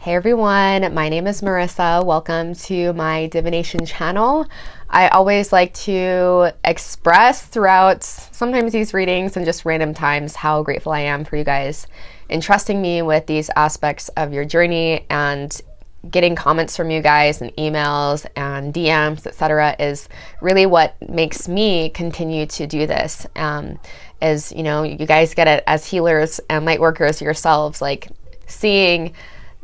Hey everyone, my name is Marissa. Welcome to my divination channel. I always like to express throughout sometimes these readings and just random times how grateful I am for you guys entrusting me with these aspects of your journey, and getting comments from you guys and emails and DMs, etc. is really what makes me continue to do this. You guys get it as healers and light workers yourselves, like seeing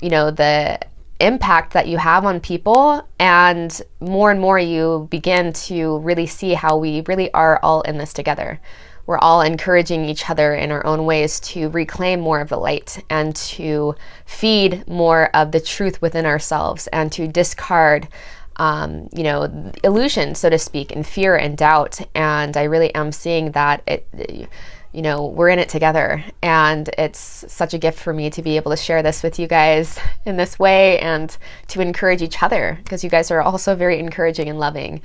the impact that you have on people, and more you begin to really see how we really are all in this together. We're all encouraging each other in our own ways to reclaim more of the light and to feed more of the truth within ourselves, and to discard illusion, so to speak, and fear and doubt. And I really am seeing that we're in it together, and it's such a gift for me to be able to share this with you guys in this way and to encourage each other, because you guys are also very encouraging and loving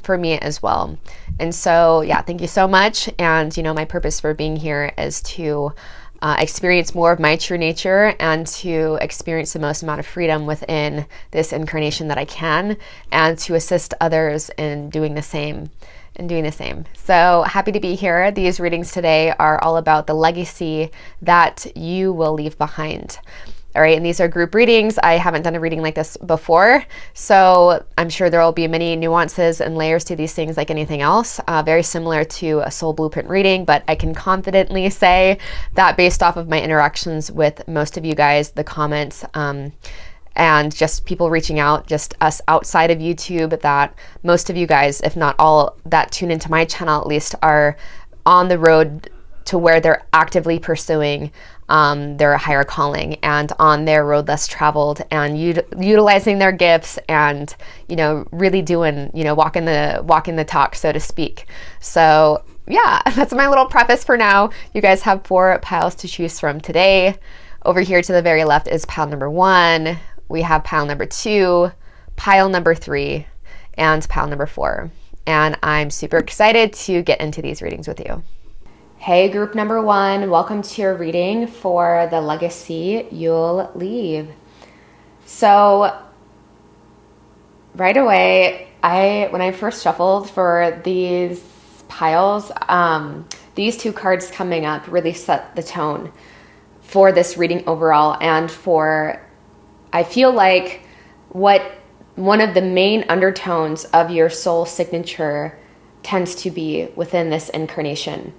for me as well. And so, yeah, thank you so much. And, my purpose for being here is to experience more of my true nature and to experience the most amount of freedom within this incarnation that I can, and to assist others in doing the same. So happy to be here. These readings today are all about the legacy that you will leave behind. All right, and these are group readings. I haven't done a reading like this before, so I'm sure there will be many nuances and layers to these things like anything else, very similar to a soul blueprint reading, but I can confidently say that based off of my interactions with most of you guys, the comments, and just people reaching out, just us outside of YouTube, that most of you guys, if not all that tune into my channel at least, are on the road to where they're actively pursuing their higher calling, and on their road less traveled, and utilizing their gifts, and really doing walking the talk, so to speak. So yeah, that's my little preface for now. You guys have 4 piles to choose from today. Over here to the very left is pile number 1. We have pile number 2, pile number 3, and pile number 4. And I'm super excited to get into these readings with you. Hey, group number 1, welcome to your reading for the legacy you'll leave. So right away, when I first shuffled for these piles, these 2 cards coming up really set the tone for this reading overall, and I feel like what one of the main undertones of your soul signature tends to be within this incarnation.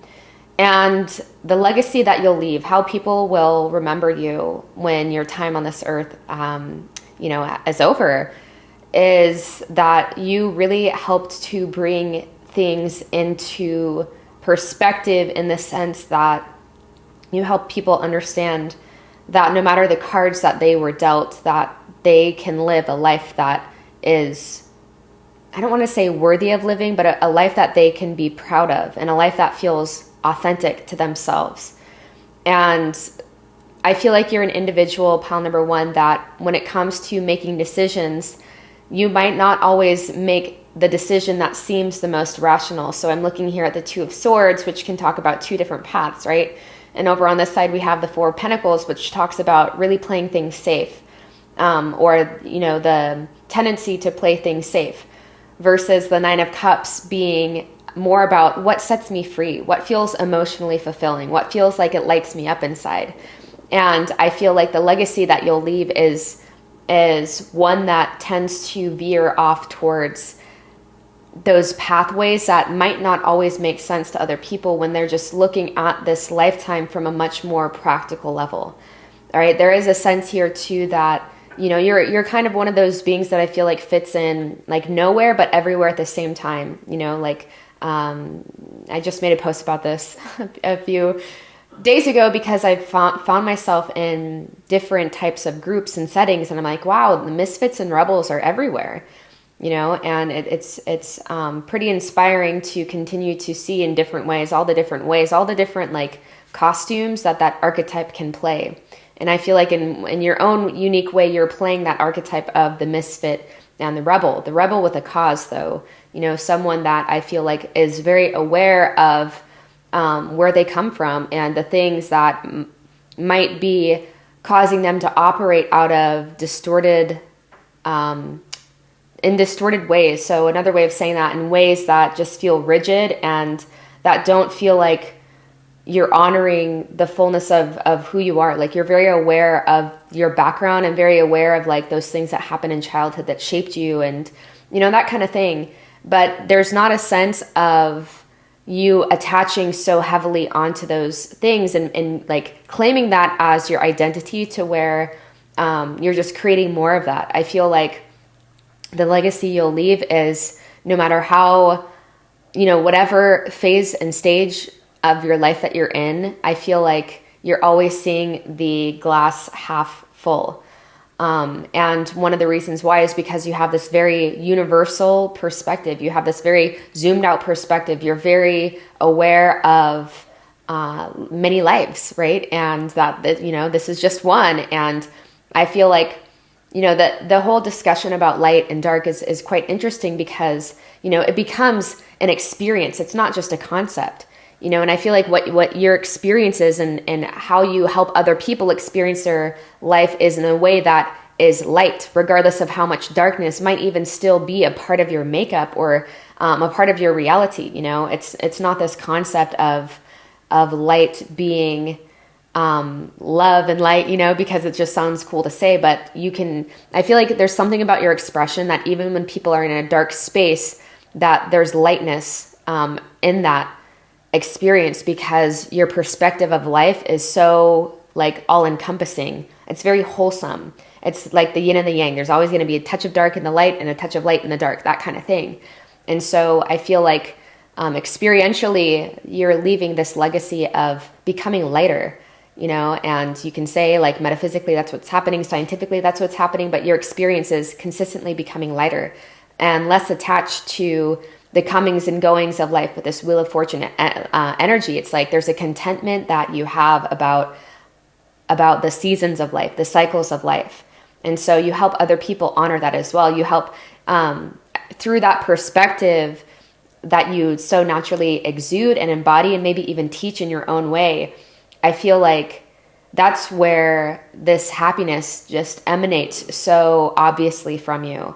And the legacy that you'll leave, how people will remember you when your time on this earth, is over, is that you really helped to bring things into perspective, in the sense that you help people understand that no matter the cards that they were dealt, that they can live a life that is, I don't want to say worthy of living, but a life that they can be proud of, and a life that feels authentic to themselves. And I feel like you're an individual, pile number 1, that when it comes to making decisions, you might not always make the decision that seems the most rational. So I'm looking here at the 2 of Swords, which can talk about 2 different paths, right? And over on this side, we have the 4 of Pentacles, which talks about really playing things safe, or the tendency to play things safe, versus the 9 of Cups being more about what sets me free, what feels emotionally fulfilling, what feels like it lights me up inside. And I feel like the legacy that you'll leave is one that tends to veer off towards those pathways that might not always make sense to other people when they're just looking at this lifetime from a much more practical level. All right, there is a sense here too that you're kind of one of those beings that I feel like fits in like nowhere but everywhere at the same time. I just made a post about this a few days ago, because I found myself in different types of groups and settings, and I'm like, wow, the misfits and rebels are everywhere. And it's pretty inspiring to continue to see in different ways, all the different like costumes that archetype can play. And I feel like in your own unique way, you're playing that archetype of the misfit and the rebel with a cause, though, someone that I feel like is very aware of where they come from and the things that might be causing them to operate out of distorted in distorted ways. So another way of saying that, in ways that just feel rigid and that don't feel like you're honoring the fullness of who you are. Like you're very aware of your background and very aware of like those things that happened in childhood that shaped you and, you know, that kind of thing. But there's not a sense of you attaching so heavily onto those things and like claiming that as your identity to where you're just creating more of that. I feel like the legacy you'll leave is no matter how, you know, whatever phase and stage of your life that you're in, I feel like you're always seeing the glass half full. And one of the reasons why is because you have this very universal perspective. You have this very zoomed out perspective. You're very aware of many lives, right? And that, you know, this is just one. And I feel like, you know, that the whole discussion about light and dark is quite interesting because, you know, it becomes an experience. It's not just a concept, you know, and I feel like what your experience is and how you help other people experience their life is in a way that is light, regardless of how much darkness might even still be a part of your makeup or a part of your reality. You know, it's not this concept of light being love and light, you know, because it just sounds cool to say, but I feel like there's something about your expression that even when people are in a dark space, that there's lightness in that experience because your perspective of life is so like all encompassing. It's very wholesome. It's like the yin and the yang. There's always going to be a touch of dark in the light and a touch of light in the dark, that kind of thing. And so I feel like experientially, you're leaving this legacy of becoming lighter, you know, and you can say like metaphysically, that's what's happening. Scientifically, that's what's happening. But your experience is consistently becoming lighter and less attached to the comings and goings of life with this wheel of fortune energy. It's like there's a contentment that you have about the seasons of life, the cycles of life. And so you help other people honor that as well. You help through that perspective that you so naturally exude and embody and maybe even teach in your own way. I feel like that's where this happiness just emanates so obviously from you.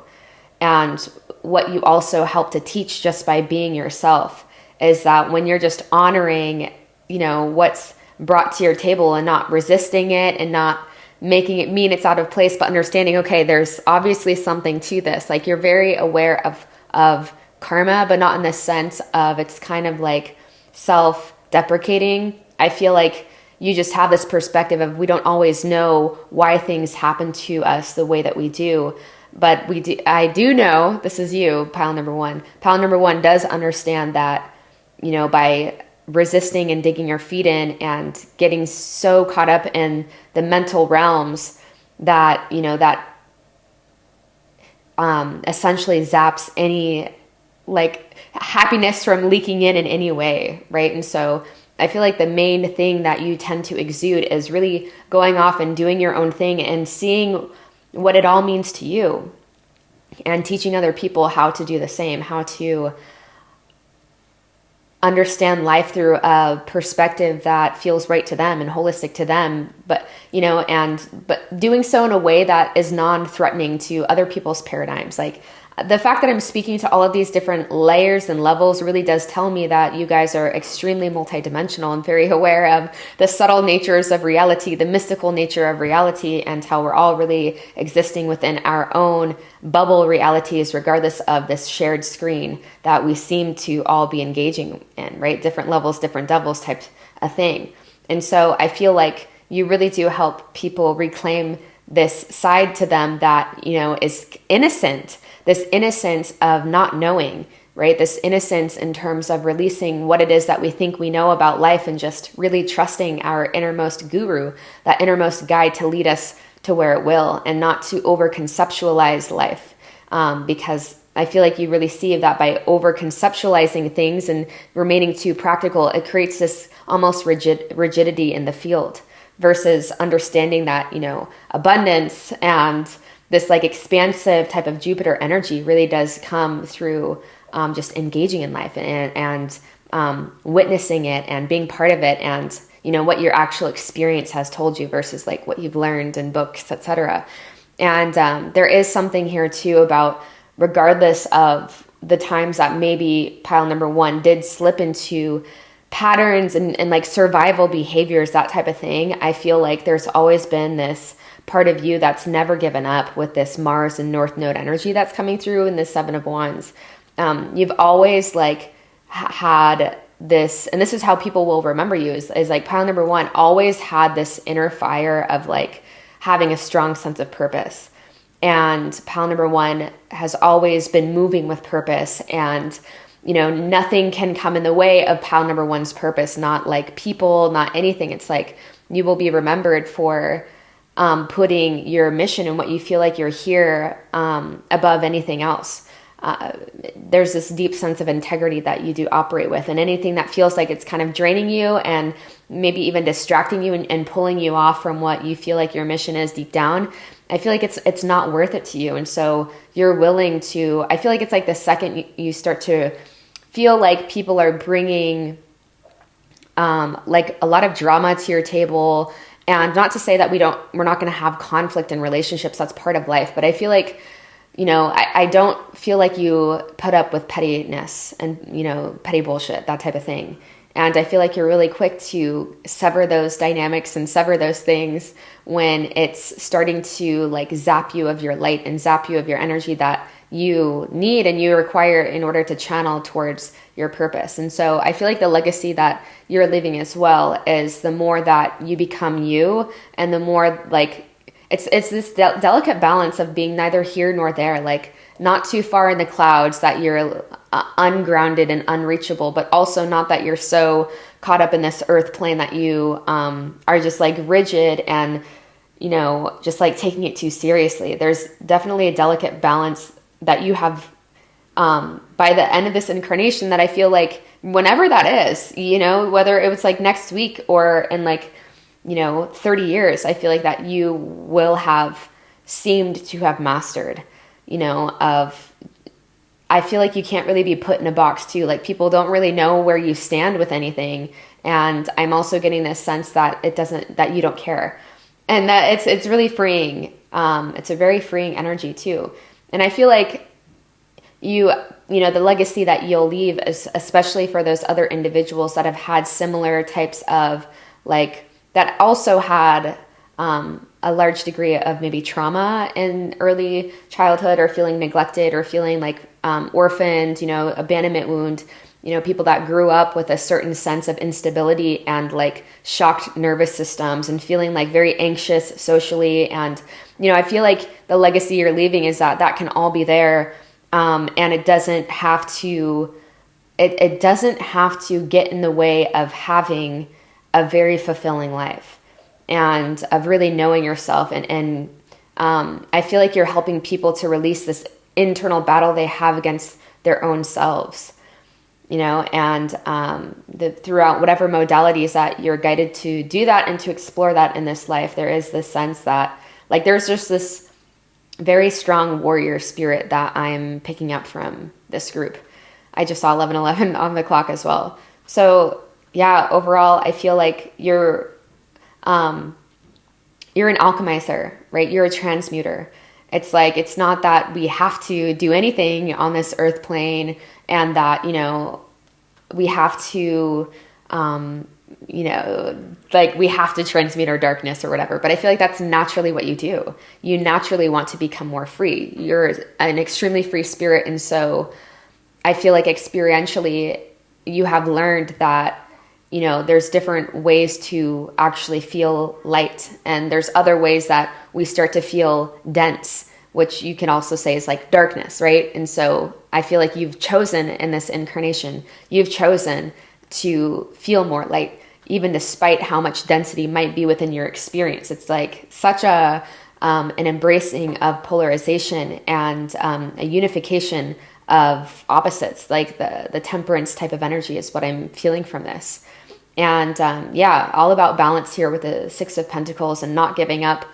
And what you also help to teach just by being yourself is that when you're just honoring, you know, what's brought to your table and not resisting it and not making it mean it's out of place, but understanding, okay, there's obviously something to this. Like you're very aware of karma, but not in the sense of it's kind of like self-deprecating. I feel like you just have this perspective of we don't always know why things happen to us the way that we do. But I do know, this is you, pile number one. Pile number one does understand that, you know, by resisting and digging your feet in and getting so caught up in the mental realms that, you know, that essentially zaps any like happiness from leaking in any way, right? And so I feel like the main thing that you tend to exude is really going off and doing your own thing and seeing what it all means to you and teaching other people how to do the same, how to understand life through a perspective that feels right to them and holistic to them, but, you know, but doing so in a way that is non-threatening to other people's paradigms. Like the fact that I'm speaking to all of these different layers and levels really does tell me that you guys are extremely multidimensional and very aware of the subtle natures of reality, the mystical nature of reality, and how we're all really existing within our own bubble realities, regardless of this shared screen that we seem to all be engaging in, right? Different levels, different devils type of thing. And so I feel like you really do help people reclaim this side to them that, you know, is innocent, this innocence of not knowing, right? This innocence in terms of releasing what it is that we think we know about life and just really trusting our innermost guru, that innermost guide to lead us to where it will, and not to over-conceptualize life. Because I feel like you really see that by over-conceptualizing things and remaining too practical, it creates this almost rigidity in the field versus understanding that, you know, abundance and this like expansive type of Jupiter energy really does come through just engaging in life and witnessing it and being part of it and, what your actual experience has told you versus like what you've learned in books, etc. And there is something here too about, regardless of the times that maybe pile number one did slip into patterns and like survival behaviors, that type of thing, I feel like there's always been this part of you that's never given up with this Mars and North Node energy that's coming through in the Seven of Wands. You've always like had this, and this is how people will remember you, is like pile number one always had this inner fire of like having a strong sense of purpose. And pile number one has always been moving with purpose, and nothing can come in the way of pile number one's purpose, not like people, not anything. It's like you will be remembered for putting your mission and what you feel like you're here above anything else. There's this deep sense of integrity that you do operate with, and anything that feels like it's kind of draining you and maybe even distracting you and pulling you off from what you feel like your mission is deep down, I feel like it's not worth it to you. And so you're willing to, I feel like it's like the second you start to feel like people are bringing like a lot of drama to your table, and not to say that we're not going to have conflict in relationships. That's part of life. But I feel like, I don't feel like you put up with pettiness and, petty bullshit, that type of thing. And I feel like you're really quick to sever those dynamics and sever those things when it's starting to like zap you of your light and zap you of your energy that you need and you require in order to channel towards your purpose. And so I feel like the legacy that you're leaving as well is the more that you become you, and the more like it's this delicate balance of being neither here nor there, like not too far in the clouds that you're ungrounded and unreachable, but also not that you're so caught up in this earth plane that you are just like rigid and, just like taking it too seriously. There's definitely a delicate balance that you have by the end of this incarnation that I feel like whenever that is, whether it was like next week or in like, 30 years, I feel like that you will have seemed to have mastered, I feel like you can't really be put in a box too. Like people don't really know where you stand with anything. And I'm also getting this sense that that you don't care, and that it's really freeing. It's a very freeing energy too. And I feel like the legacy that you'll leave is especially for those other individuals that have had similar types of like, that also had a large degree of maybe trauma in early childhood, or feeling neglected, or feeling like orphaned, abandonment wound, people that grew up with a certain sense of instability and like shocked nervous systems and feeling like very anxious socially. And, I feel like the legacy you're leaving is that can all be there. And it doesn't have to, it doesn't have to get in the way of having a very fulfilling life and of really knowing yourself. And I feel like you're helping people to release this internal battle they have against their own selves, and throughout whatever modalities that you're guided to do that and to explore that in this life, there is this sense that like there's just this very strong warrior spirit that I'm picking up from this group. I just saw 11:11 on the clock as well. So yeah, overall, I feel like you're an alchemizer, right? You're a transmuter. It's like, it's not that we have to do anything on this earth plane and that, we have to, like we have to transmute our darkness or whatever. But I feel like that's naturally what you do. You naturally want to become more free. You're an extremely free spirit. And so I feel like experientially you have learned that, there's different ways to actually feel light. And there's other ways that we start to feel dense, which you can also say is like darkness, right? And so I feel like you've chosen in this incarnation, you've chosen to feel more light, even despite how much density might be within your experience. It's like such an embracing of polarization and a unification of opposites, like the temperance type of energy is what I'm feeling from this. And all about balance here with the Six of Pentacles and not giving up,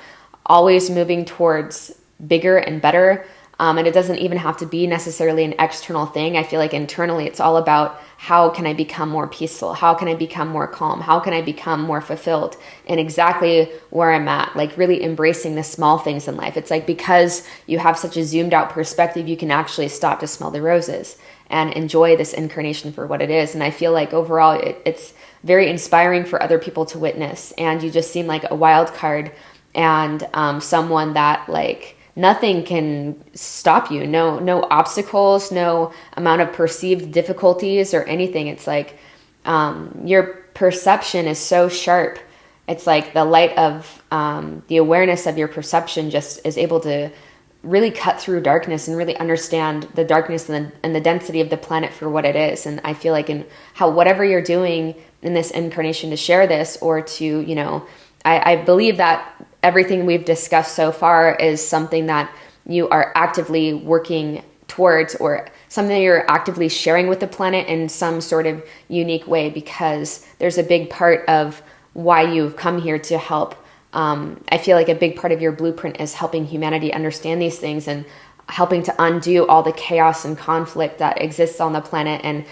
always moving towards bigger and better. And it doesn't even have to be necessarily an external thing. I feel like internally it's all about, how can I become more peaceful? How can I become more calm? How can I become more fulfilled in exactly where I'm at? Like really embracing the small things in life. It's like, because you have such a zoomed out perspective, you can actually stop to smell the roses and enjoy this incarnation for what it is. And I feel like overall it's very inspiring for other people to witness. And you just seem like a wild card, and someone that like, nothing can stop you. No obstacles, no amount of perceived difficulties or anything. It's like your perception is so sharp. It's like the light of the awareness of your perception just is able to really cut through darkness and really understand the darkness and the density of the planet for what it is. And I feel like in how whatever you're doing in this incarnation to share this, or to, you know, I believe that everything we've discussed so far is something that you are actively working towards, or something that you're actively sharing with the planet in some sort of unique way, because there's a big part of why you've come here to help. I feel like a big part of your blueprint is helping humanity understand these things, and helping to undo all the chaos and conflict that exists on the planet, and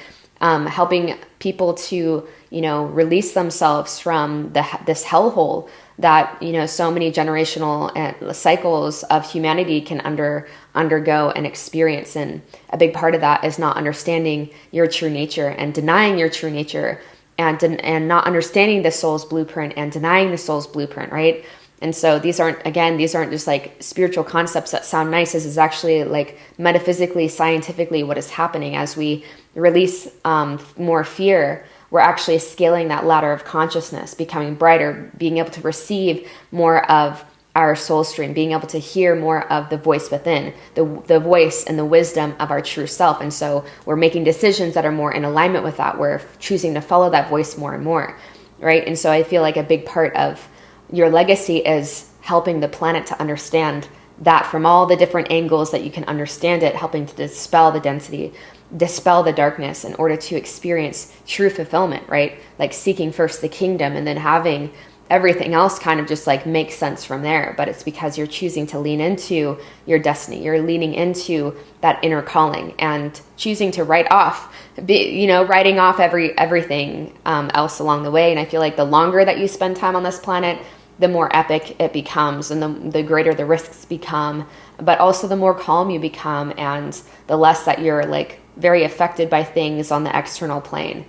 helping people to, you know, release themselves from this hellhole that, you know, so many generational cycles of humanity can undergo and experience. And a big part of that is not understanding your true nature and denying your true nature, and not understanding the soul's blueprint and denying the soul's blueprint, right? And so these aren't just like spiritual concepts that sound nice. This is actually like metaphysically, scientifically what is happening. As we release more fear, we're actually scaling that ladder of consciousness, becoming brighter, being able to receive more of our soul stream, being able to hear more of the voice within, the voice and the wisdom of our true self. And so we're making decisions that are more in alignment with that. We're choosing to follow that voice more and more, right? And so I feel like a big part of your legacy is helping the planet to understand that from all the different angles that you can understand it, helping to dispel the density, dispel the darkness in order to experience true fulfillment, right? Like seeking first the kingdom, and then having everything else kind of just like make sense from there. But it's because you're choosing to lean into your destiny. You're leaning into that inner calling and choosing to writing off everything else along the way. And I feel like the longer that you spend time on this planet, the more epic it becomes, and the greater the risks become, but also the more calm you become, and the less that you're like very affected by things on the external plane,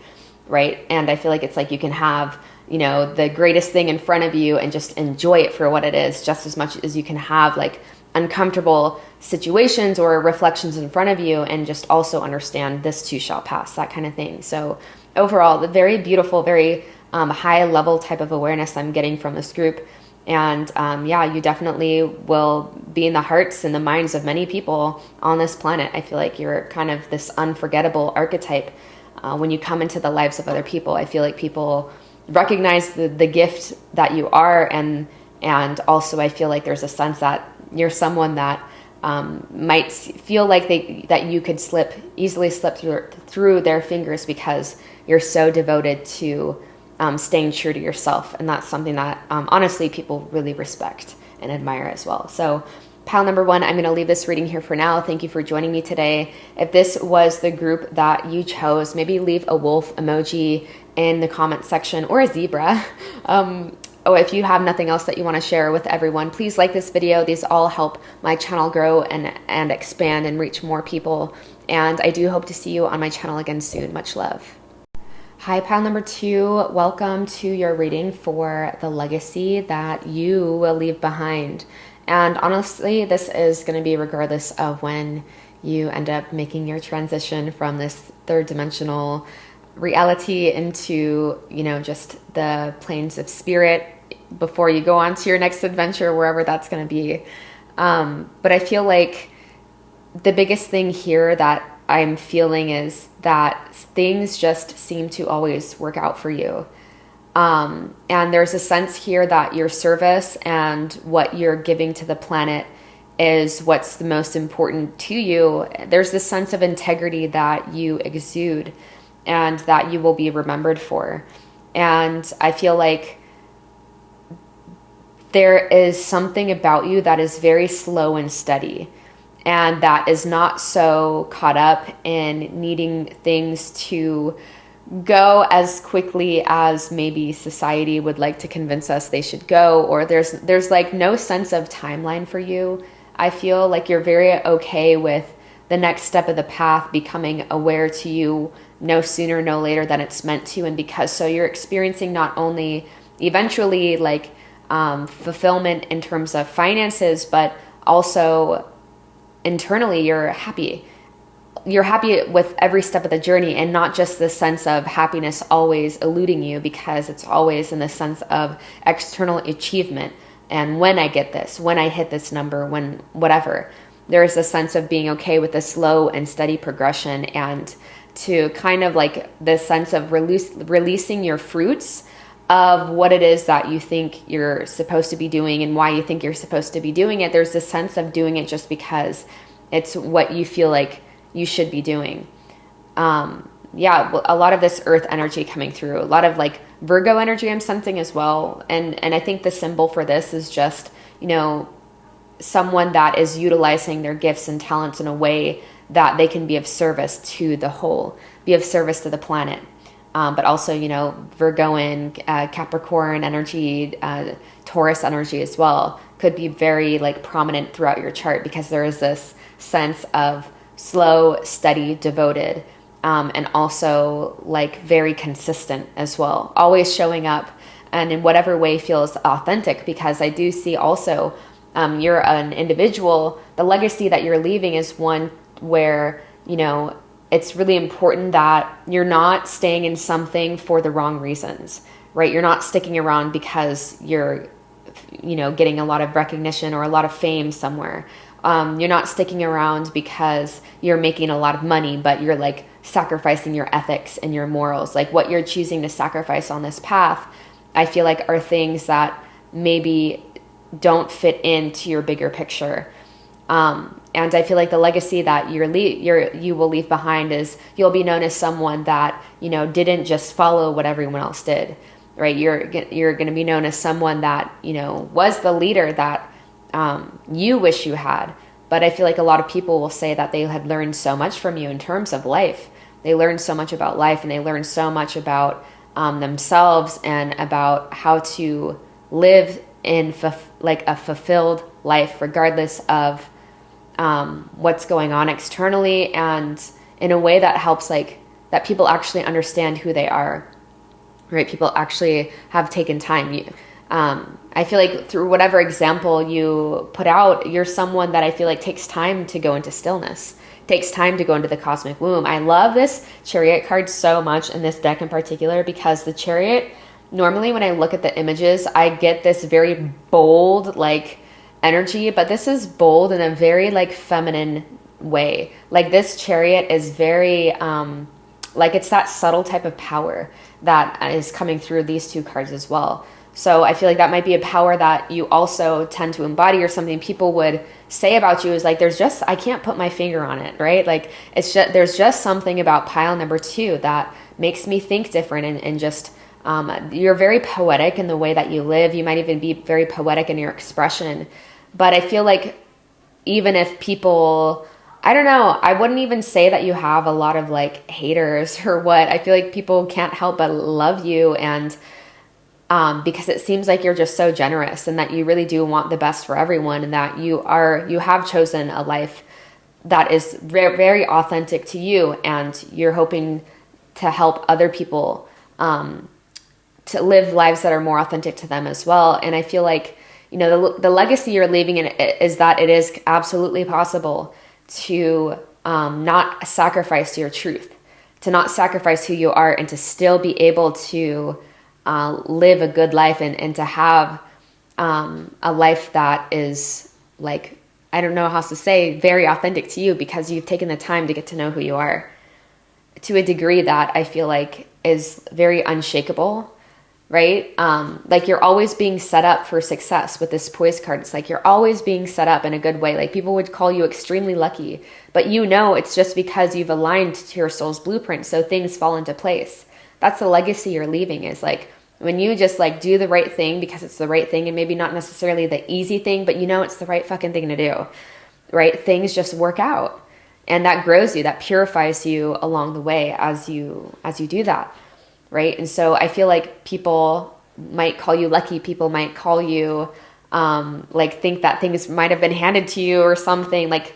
right? And I feel like it's like you can have, you know, the greatest thing in front of you and just enjoy it for what it is, just as much as you can have like uncomfortable situations or reflections in front of you, and just also understand this too shall pass, that kind of thing. So overall, the very beautiful, very high level type of awareness I'm getting from this group. And you definitely will be in the hearts and the minds of many people on this planet. I feel like you're kind of this unforgettable archetype when you come into the lives of other people. I feel like people recognize the gift that you are, and also I feel like there's a sense that you're someone that might feel like that you could easily slip through their fingers, because you're so devoted to staying true to yourself. And that's something that honestly people really respect and admire as well. So pile number one, I'm going to leave this reading here for now. Thank you for joining me today. If this was the group that you chose, maybe leave a wolf emoji in the comment section, or a zebra. If you have nothing else that you want to share with everyone, please like this video. These all help my channel grow and expand and reach more people. And I do hope to see you on my channel again soon. Much love. Hi, pile number two. Welcome to your reading for the legacy that you will leave behind. And honestly, this is going to be regardless of when you end up making your transition from this third dimensional reality into, you know, just the planes of spirit before you go on to your next adventure, wherever that's going to be. But I feel like the biggest thing here that I'm feeling is that things just seem to always work out for you. And there's a sense here that your service and what you're giving to the planet is what's the most important to you. There's this sense of integrity that you exude and that you will be remembered for. And I feel like there is something about you that is very slow and steady. and that is not so caught up in needing things to go as quickly as maybe society would like to convince us they should go, or there's like no sense of timeline for you. I feel like you're very okay with the next step of the path becoming aware to you no sooner, no later than it's meant to. And because so you're experiencing not only eventually like fulfillment in terms of finances, but also internally you're happy. You're happy with every step of the journey, and not just the sense of happiness always eluding you, because it's always in the sense of external achievement. And when I get this, when I hit this number, when whatever, there is a sense of being okay with the slow and steady progression, and to kind of like this sense of releasing your fruits of what it is that you think you're supposed to be doing and why you think you're supposed to be doing it. There's this sense of doing it just because it's what you feel like you should be doing. Yeah, a lot of this earth energy coming through, a lot of like Virgo energy I'm sensing as well. And I think the symbol for this is just, you know, someone that is utilizing their gifts and talents in a way that they can be of service to the whole, be of service to the planet. But also, you know, Virgoan, Capricorn energy, Taurus energy as well could be very like prominent throughout your chart, because there is this sense of slow, steady, devoted, and also like very consistent as well, always showing up and in whatever way feels authentic. Because I do see also you're an individual, the legacy that you're leaving is one where, you know, it's really important that you're not staying in something for the wrong reasons, right? You're not sticking around because you're, you know, getting a lot of recognition or a lot of fame somewhere. You're not sticking around because you're making a lot of money, but you're like sacrificing your ethics and your morals. Like what you're choosing to sacrifice on this path, I feel like are things that maybe don't fit into your bigger picture. And I feel like the legacy that you will leave behind is you'll be known as someone that, you know, didn't just follow what everyone else did, right? You're going to be known as someone that, you know, was the leader that you wish you had. But I feel like a lot of people will say that they had learned so much from you in terms of life. They learned so much about life, and they learned so much about themselves and about how to live in like a fulfilled life, regardless of what's going on externally, and in a way that helps, like that people actually understand who they are, right? People actually have taken time. I feel like through whatever example you put out, you're someone that I feel like takes time to go into stillness, takes time to go into the cosmic womb. I love this Chariot card so much in this deck in particular, because the Chariot, normally when I look at the images, I get this very bold, like energy, but this is bold in a very like feminine way. Like this Chariot is very, like it's that subtle type of power that is coming through these two cards as well. So I feel like that might be a power that you also tend to embody, or something people would say about you is like, I can't put my finger on it, right? Like there's just something about pile number 2 that makes me think different, and just, you're very poetic in the way that you live. You might even be very poetic in your expression. But I feel like even if people, I don't know, I wouldn't even say that you have a lot of like haters or what. I feel like people can't help but love you, and because it seems like you're just so generous, and that you really do want the best for everyone, and that you have chosen a life that is very, very authentic to you, and you're hoping to help other people to live lives that are more authentic to them as well. And I feel like, you know, the legacy you're leaving in is that it is absolutely possible to not sacrifice your truth, to not sacrifice who you are, and to still be able to live a good life, and to have a life that is like, I don't know how to say, very authentic to you, because you've taken the time to get to know who you are to a degree that I feel like is very unshakable, right? Like you're always being set up for success with this Poise card. It's like you're always being set up in a good way. Like people would call you extremely lucky, but you know it's just because you've aligned to your soul's blueprint, so things fall into place. That's the legacy you're leaving, is like when you just like do the right thing because it's the right thing, and maybe not necessarily the easy thing, but you know it's the right fucking thing to do. right? Things just work out. And that grows you, that purifies you along the way as you do that, right? And so I feel like people might call you lucky. People might call you like think that things might have been handed to you or something, like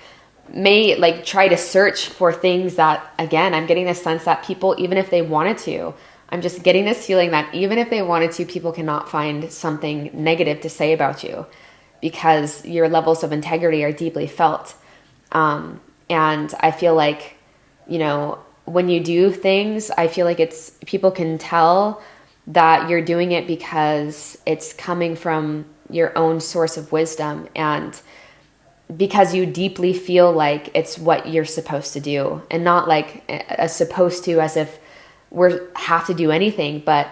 may like try to search for things that, again, I'm getting this sense that people, even if they wanted to, I'm just getting this feeling that even if they wanted to, people cannot find something negative to say about you because your levels of integrity are deeply felt. And I feel like, you know, when you do things, I feel like it's, people can tell that you're doing it because it's coming from your own source of wisdom and because you deeply feel like it's what you're supposed to do, and not like a supposed to as if we have to do anything. But,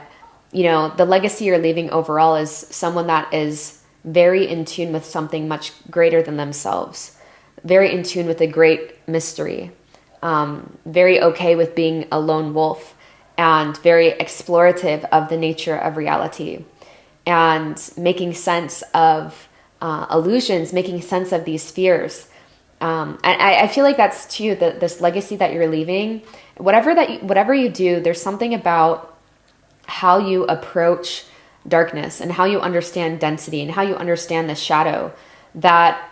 you know, the legacy you're leaving overall is someone that is very in tune with something much greater than themselves, very in tune with a great mystery, very okay with being a lone wolf, and very explorative of the nature of reality and making sense of illusions, making sense of these fears. And I feel like that's too, this legacy that you're leaving, whatever you do, there's something about how you approach darkness and how you understand density and how you understand the shadow that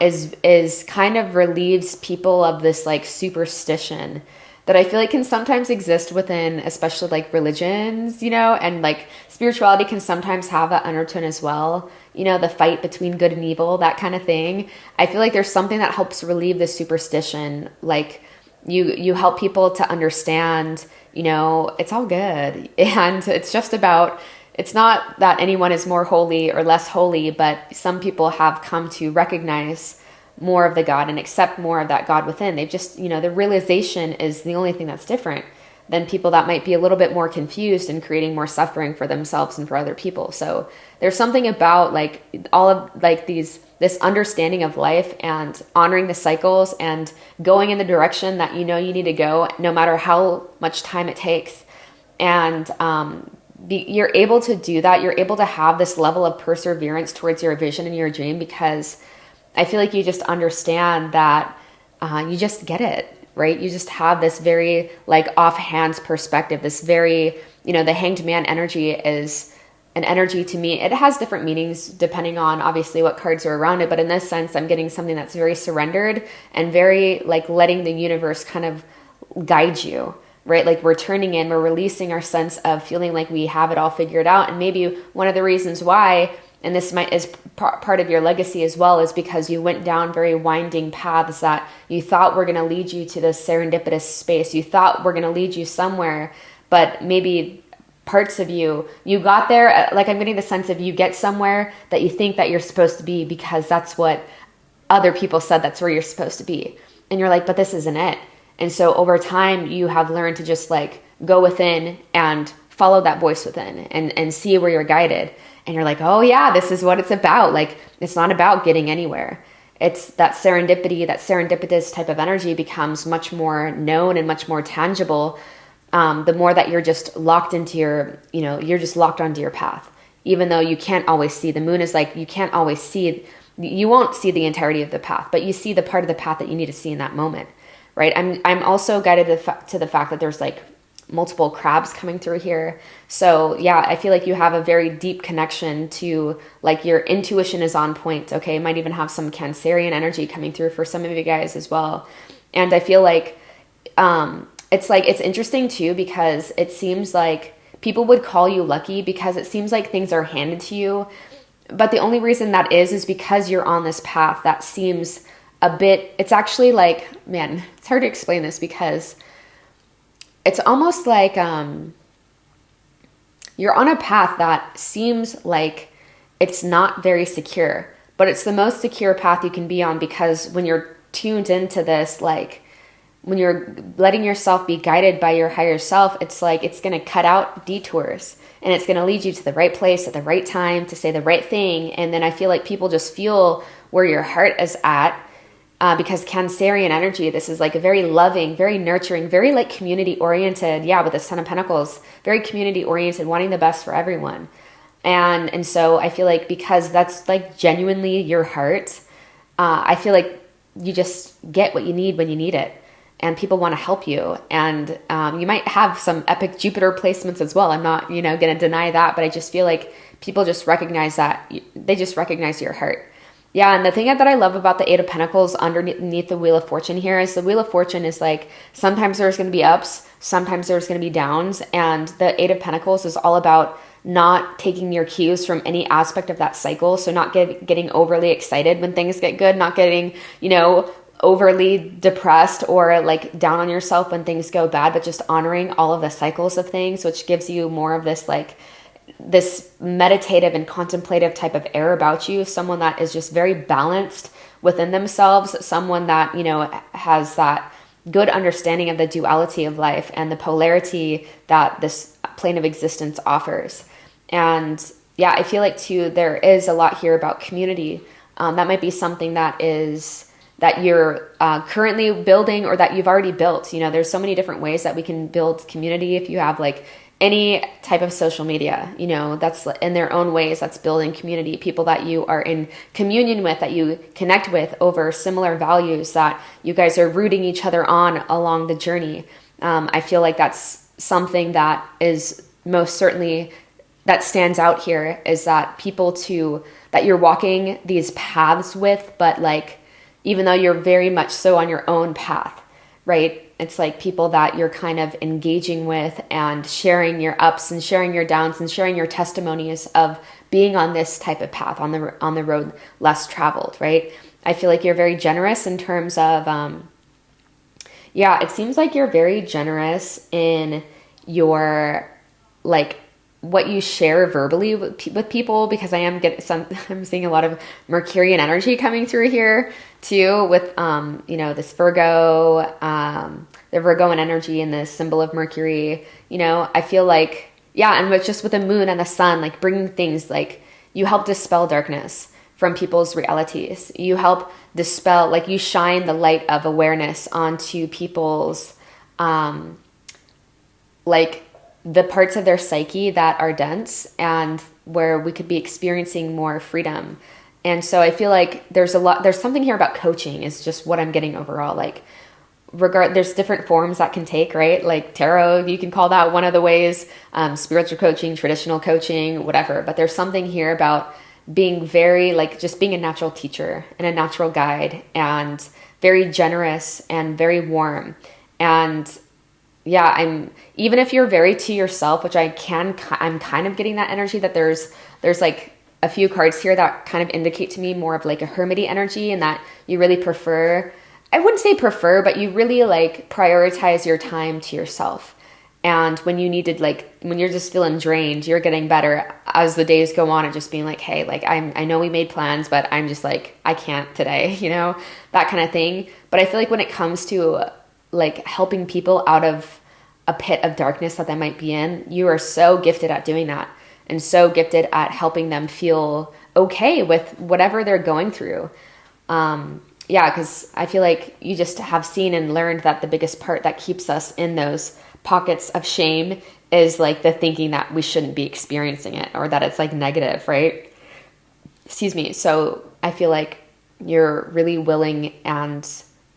is kind of relieves people of this like superstition that I feel like can sometimes exist within, especially like religions, you know, and like spirituality can sometimes have that undertone as well. You know, the fight between good and evil, that kind of thing. I feel like there's something that helps relieve the superstition. Like you help people to understand, you know, it's all good. And it's just about, it's not that anyone is more holy or less holy, but some people have come to recognize more of the God and accept more of that God within. They've just, you know, the realization is the only thing that's different than people that might be a little bit more confused and creating more suffering for themselves and for other people. So there's something about like all of like this understanding of life and honoring the cycles and going in the direction that you know you need to go, no matter how much time it takes. And you're able to do that. You're able to have this level of perseverance towards your vision and your dream because I feel like you just understand that you just get it, right? You just have this very like offhand perspective, this very, you know, the hanged man energy is an energy to me. It has different meanings depending on obviously what cards are around it. But in this sense, I'm getting something that's very surrendered and very like letting the universe kind of guide you, right? Like we're turning in, we're releasing our sense of feeling like we have it all figured out. And maybe one of the reasons why, and this is part of your legacy as well, is because you went down very winding paths that you thought were going to lead you to this serendipitous space. You thought were going to lead you somewhere, but maybe parts of you got there. Like I'm getting the sense of you get somewhere that you think that you're supposed to be because that's what other people said that's where you're supposed to be. And you're like, but this isn't it. And so over time you have learned to just like go within and follow that voice within and see where you're guided. And you're like, oh yeah, this is what it's about. Like, it's not about getting anywhere. It's that serendipity, that serendipitous type of energy becomes much more known and much more tangible. The more that you're just locked into your, you know, you're just locked onto your path, even though you can't always see. The moon is like, you can't always see, you won't see the entirety of the path, but you see the part of the path that you need to see in that moment, right? I'm also guided to the fact that there's like multiple crabs coming through here. So yeah, I feel like you have a very deep connection to like your intuition is on point. Okay. It might even have some Cancerian energy coming through for some of you guys as well. And I feel like, it's interesting too, because it seems like people would call you lucky because it seems like things are handed to you. But the only reason that is because you're on this path that seems a bit, it's actually like, man, it's hard to explain this because it's almost like you're on a path that seems like it's not very secure, but it's the most secure path you can be on because when you're tuned into this, like when you're letting yourself be guided by your higher self, it's like it's going to cut out detours and it's going to lead you to the right place at the right time to say the right thing. And then I feel like people just feel where your heart is at. Because Cancerian energy, this is like a very loving, very nurturing, very like community oriented. Yeah, with the Ten of Pentacles, very community oriented, wanting the best for everyone. And so I feel like because that's like genuinely your heart, I feel like you just get what you need when you need it, and people want to help you. And you might have some epic Jupiter placements as well. I'm not, going to deny that, but I just feel like people just recognize that. They just recognize your heart. Yeah, and the thing that I love about the Eight of Pentacles underneath the Wheel of Fortune here is the Wheel of Fortune is like, sometimes there's going to be ups, sometimes there's going to be downs, and the Eight of Pentacles is all about not taking your cues from any aspect of that cycle. So not getting overly excited when things get good, not getting, overly depressed or like down on yourself when things go bad, but just honoring all of the cycles of things, which gives you more of this like this meditative and contemplative type of air about you, someone that is just very balanced within themselves, someone that, has that good understanding of the duality of life and the polarity that this plane of existence offers. And yeah, I feel like too, there is a lot here about community. That might be something that you're currently building or that you've already built. There's so many different ways that we can build community. If you have like any type of social media, that's in their own ways, that's building community, people that you are in communion with, that you connect with over similar values, that you guys are rooting each other on along the journey. I feel like that's something that is most certainly that stands out here, is that people that you're walking these paths with, but like, even though you're very much so on your own path, right? It's like people that you're kind of engaging with and sharing your ups and sharing your downs and sharing your testimonies of being on this type of path, on the road less traveled, right? I feel like you're very generous in terms of, it seems like you're very generous in your, like, what you share verbally with people, because I'm seeing a lot of Mercurian energy coming through here too, with, this Virgo, the Virgoan energy and the symbol of Mercury. I feel like, and with the moon and the sun, like bringing things, like you help dispel darkness from people's realities. You help dispel, like you shine the light of awareness onto people's, like the parts of their psyche that are dense and where we could be experiencing more freedom. And so I feel like there's something here about coaching is just what I'm getting overall. Like there's different forms that can take, right? Like tarot, you can call that one of the ways, spiritual coaching, traditional coaching, whatever. But there's something here about being very, like just being a natural teacher and a natural guide, and very generous and very warm. And even if you're very to yourself, which I'm kind of getting that energy, that there's like a few cards here that kind of indicate to me more of like a hermity energy, and that you really prefer, I wouldn't say prefer, but you really like prioritize your time to yourself. And when you needed, like, when you're just feeling drained, you're getting better as the days go on, and just being like, hey, like I know we made plans, but I'm just like, I can't today, that kind of thing. But I feel like when it comes to like helping people out of a pit of darkness that they might be in, you are so gifted at doing that, and so gifted at helping them feel okay with whatever they're going through. Because I feel like you just have seen and learned that the biggest part that keeps us in those pockets of shame is like the thinking that we shouldn't be experiencing it, or that it's like negative, right? Excuse me. So I feel like you're really willing and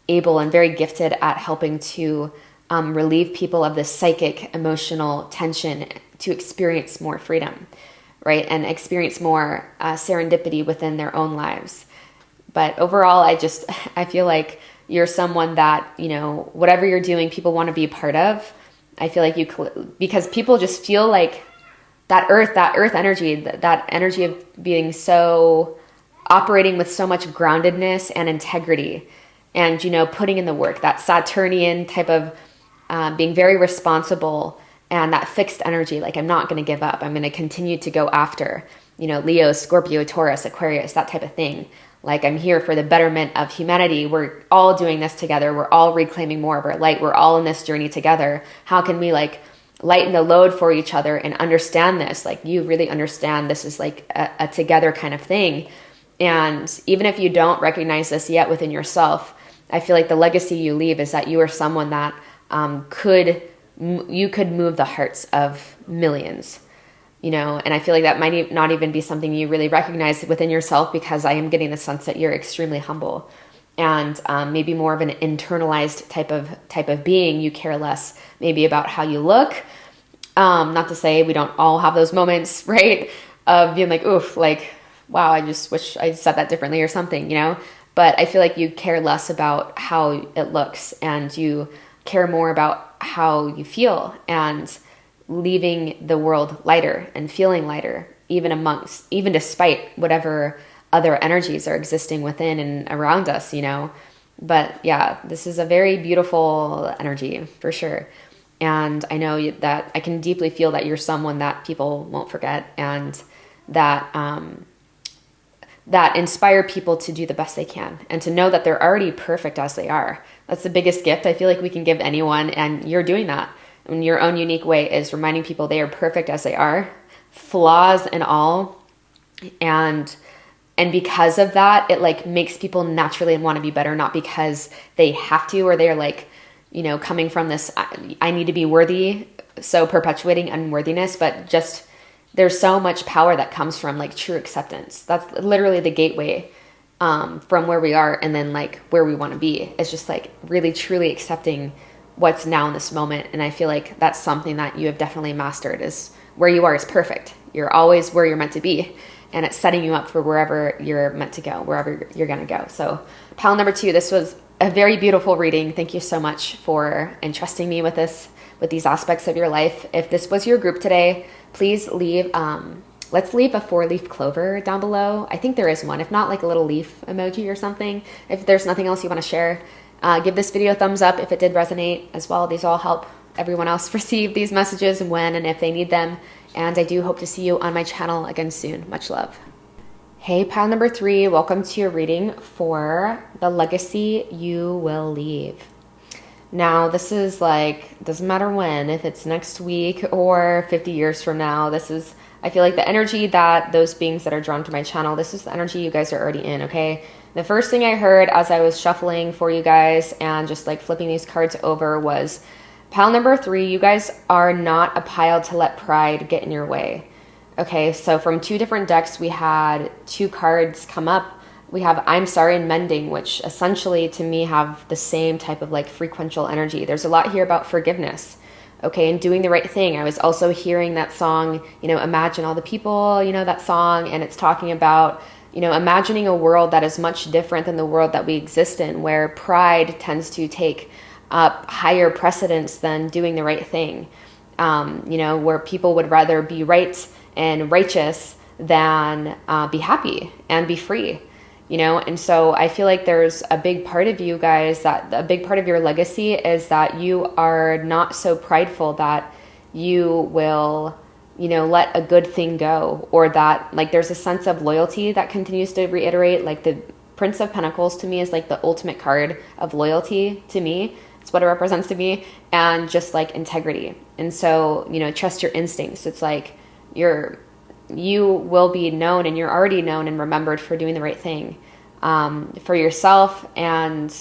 able and very gifted at helping to relieve people of this psychic emotional tension to experience more freedom, right? And experience more serendipity within their own lives. But overall, I feel like you're someone that, whatever you're doing, people want to be a part of. I feel like because people just feel like that earth energy, that energy of being so, operating with so much groundedness and integrity, and, putting in the work, that Saturnian type of being very responsible, and that fixed energy, like I'm not going to give up. I'm going to continue to go after, Leo, Scorpio, Taurus, Aquarius, that type of thing. Like I'm here for the betterment of humanity. We're all doing this together. We're all reclaiming more of our light. We're all in this journey together. How can we like lighten the load for each other and understand this? Like you really understand this is like a together kind of thing. And even if you don't recognize this yet within yourself, I feel like the legacy you leave is that you are someone that you could move the hearts of millions. and I feel like that might not even be something you really recognize within yourself, because I am getting the sense that you're extremely humble and maybe more of an internalized type of being. You care less maybe about how you look. Not to say we don't all have those moments, right? Of being like, oof, like, wow, I just wish I said that differently or something, But I feel like you care less about how it looks, and you care more about how you feel, and leaving the world lighter and feeling lighter, even despite whatever other energies are existing within and around us, But yeah, this is a very beautiful energy for sure. And I know that I can deeply feel that you're someone that people won't forget, and that that inspire people to do the best they can, and to know that they're already perfect as they are. That's the biggest gift I feel like we can give anyone, and you're doing that in your own unique way, is reminding people they are perfect as they are, flaws and all. And because of that, it like makes people naturally want to be better, not because they have to, or they're like, coming from this, I need to be worthy, so perpetuating unworthiness, but just there's so much power that comes from like true acceptance. That's literally the gateway from where we are, and then like where we want to be. It's just like really truly accepting what's now in this moment. And I feel like that's something that you have definitely mastered, is where you are is perfect. You're always where you're meant to be, and it's setting you up for wherever you're meant to go, wherever you're going to go. So pile number 2, this was a very beautiful reading. Thank you so much for entrusting me with these aspects of your life. If this was your group today, please leave, let's leave a 4-leaf clover down below. I think there is one, if not like a little leaf emoji or something. If there's nothing else you want to share, give this video a thumbs up if it did resonate as well. These all help everyone else receive these messages when and if they need them. And I do hope to see you on my channel again soon. Much love. Hey, pile number 3, welcome to your reading for the legacy you will leave. Now, this is like, doesn't matter when, if it's next week or 50 years from now, I feel like the energy that those beings that are drawn to my channel, this is the energy you guys are already in, okay? The first thing I heard as I was shuffling for you guys and just like flipping these cards over was pile number 3, you guys are not a pile to let pride get in your way. Okay, so from 2 different decks, we had 2 cards come up. We have I'm sorry and mending, which essentially to me have the same type of like frequential energy. There's a lot here about forgiveness, okay, and doing the right thing. I was also hearing that song, Imagine All the People, that song, and it's talking about, imagining a world that is much different than the world that we exist in, where pride tends to take up higher precedence than doing the right thing, where people would rather be right and righteous than be happy and be free, and so I feel like there's a big part of you guys, that a big part of your legacy is that you are not so prideful that you will, let a good thing go, or that like there's a sense of loyalty that continues to reiterate. Like the Prince of Pentacles to me is like the ultimate card of loyalty to me. It's what it represents to me, and just like integrity. And so, trust your instincts. It's like you will be known, and you're already known and remembered for doing the right thing, for yourself and,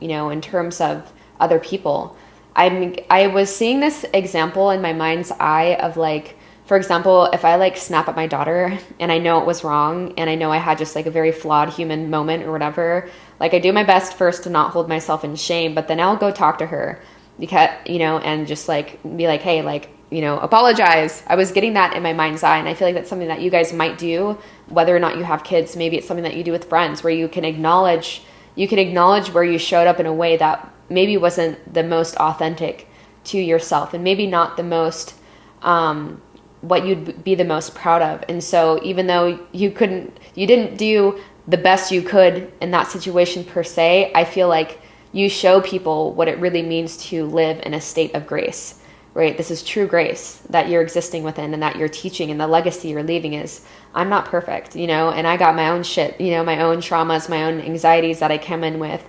in terms of other people. I was seeing this example in my mind's eye of like, for example, if I like snap at my daughter and I know it was wrong, and I know I had just like a very flawed human moment or whatever, like I do my best first to not hold myself in shame, but then I'll go talk to her because, and just like be like, hey, like, apologize. I was getting that in my mind's eye. And I feel like that's something that you guys might do, whether or not you have kids. Maybe it's something that you do with friends, where you can acknowledge where you showed up in a way that maybe wasn't the most authentic to yourself, and maybe not the most, what you'd be the most proud of. And so even though you didn't do the best you could in that situation per se, I feel like you show people what it really means to live in a state of grace. Right? This is true grace that you're existing within, and that you're teaching, and the legacy you're leaving is, I'm not perfect, and I got my own shit, my own traumas, my own anxieties that I come in with.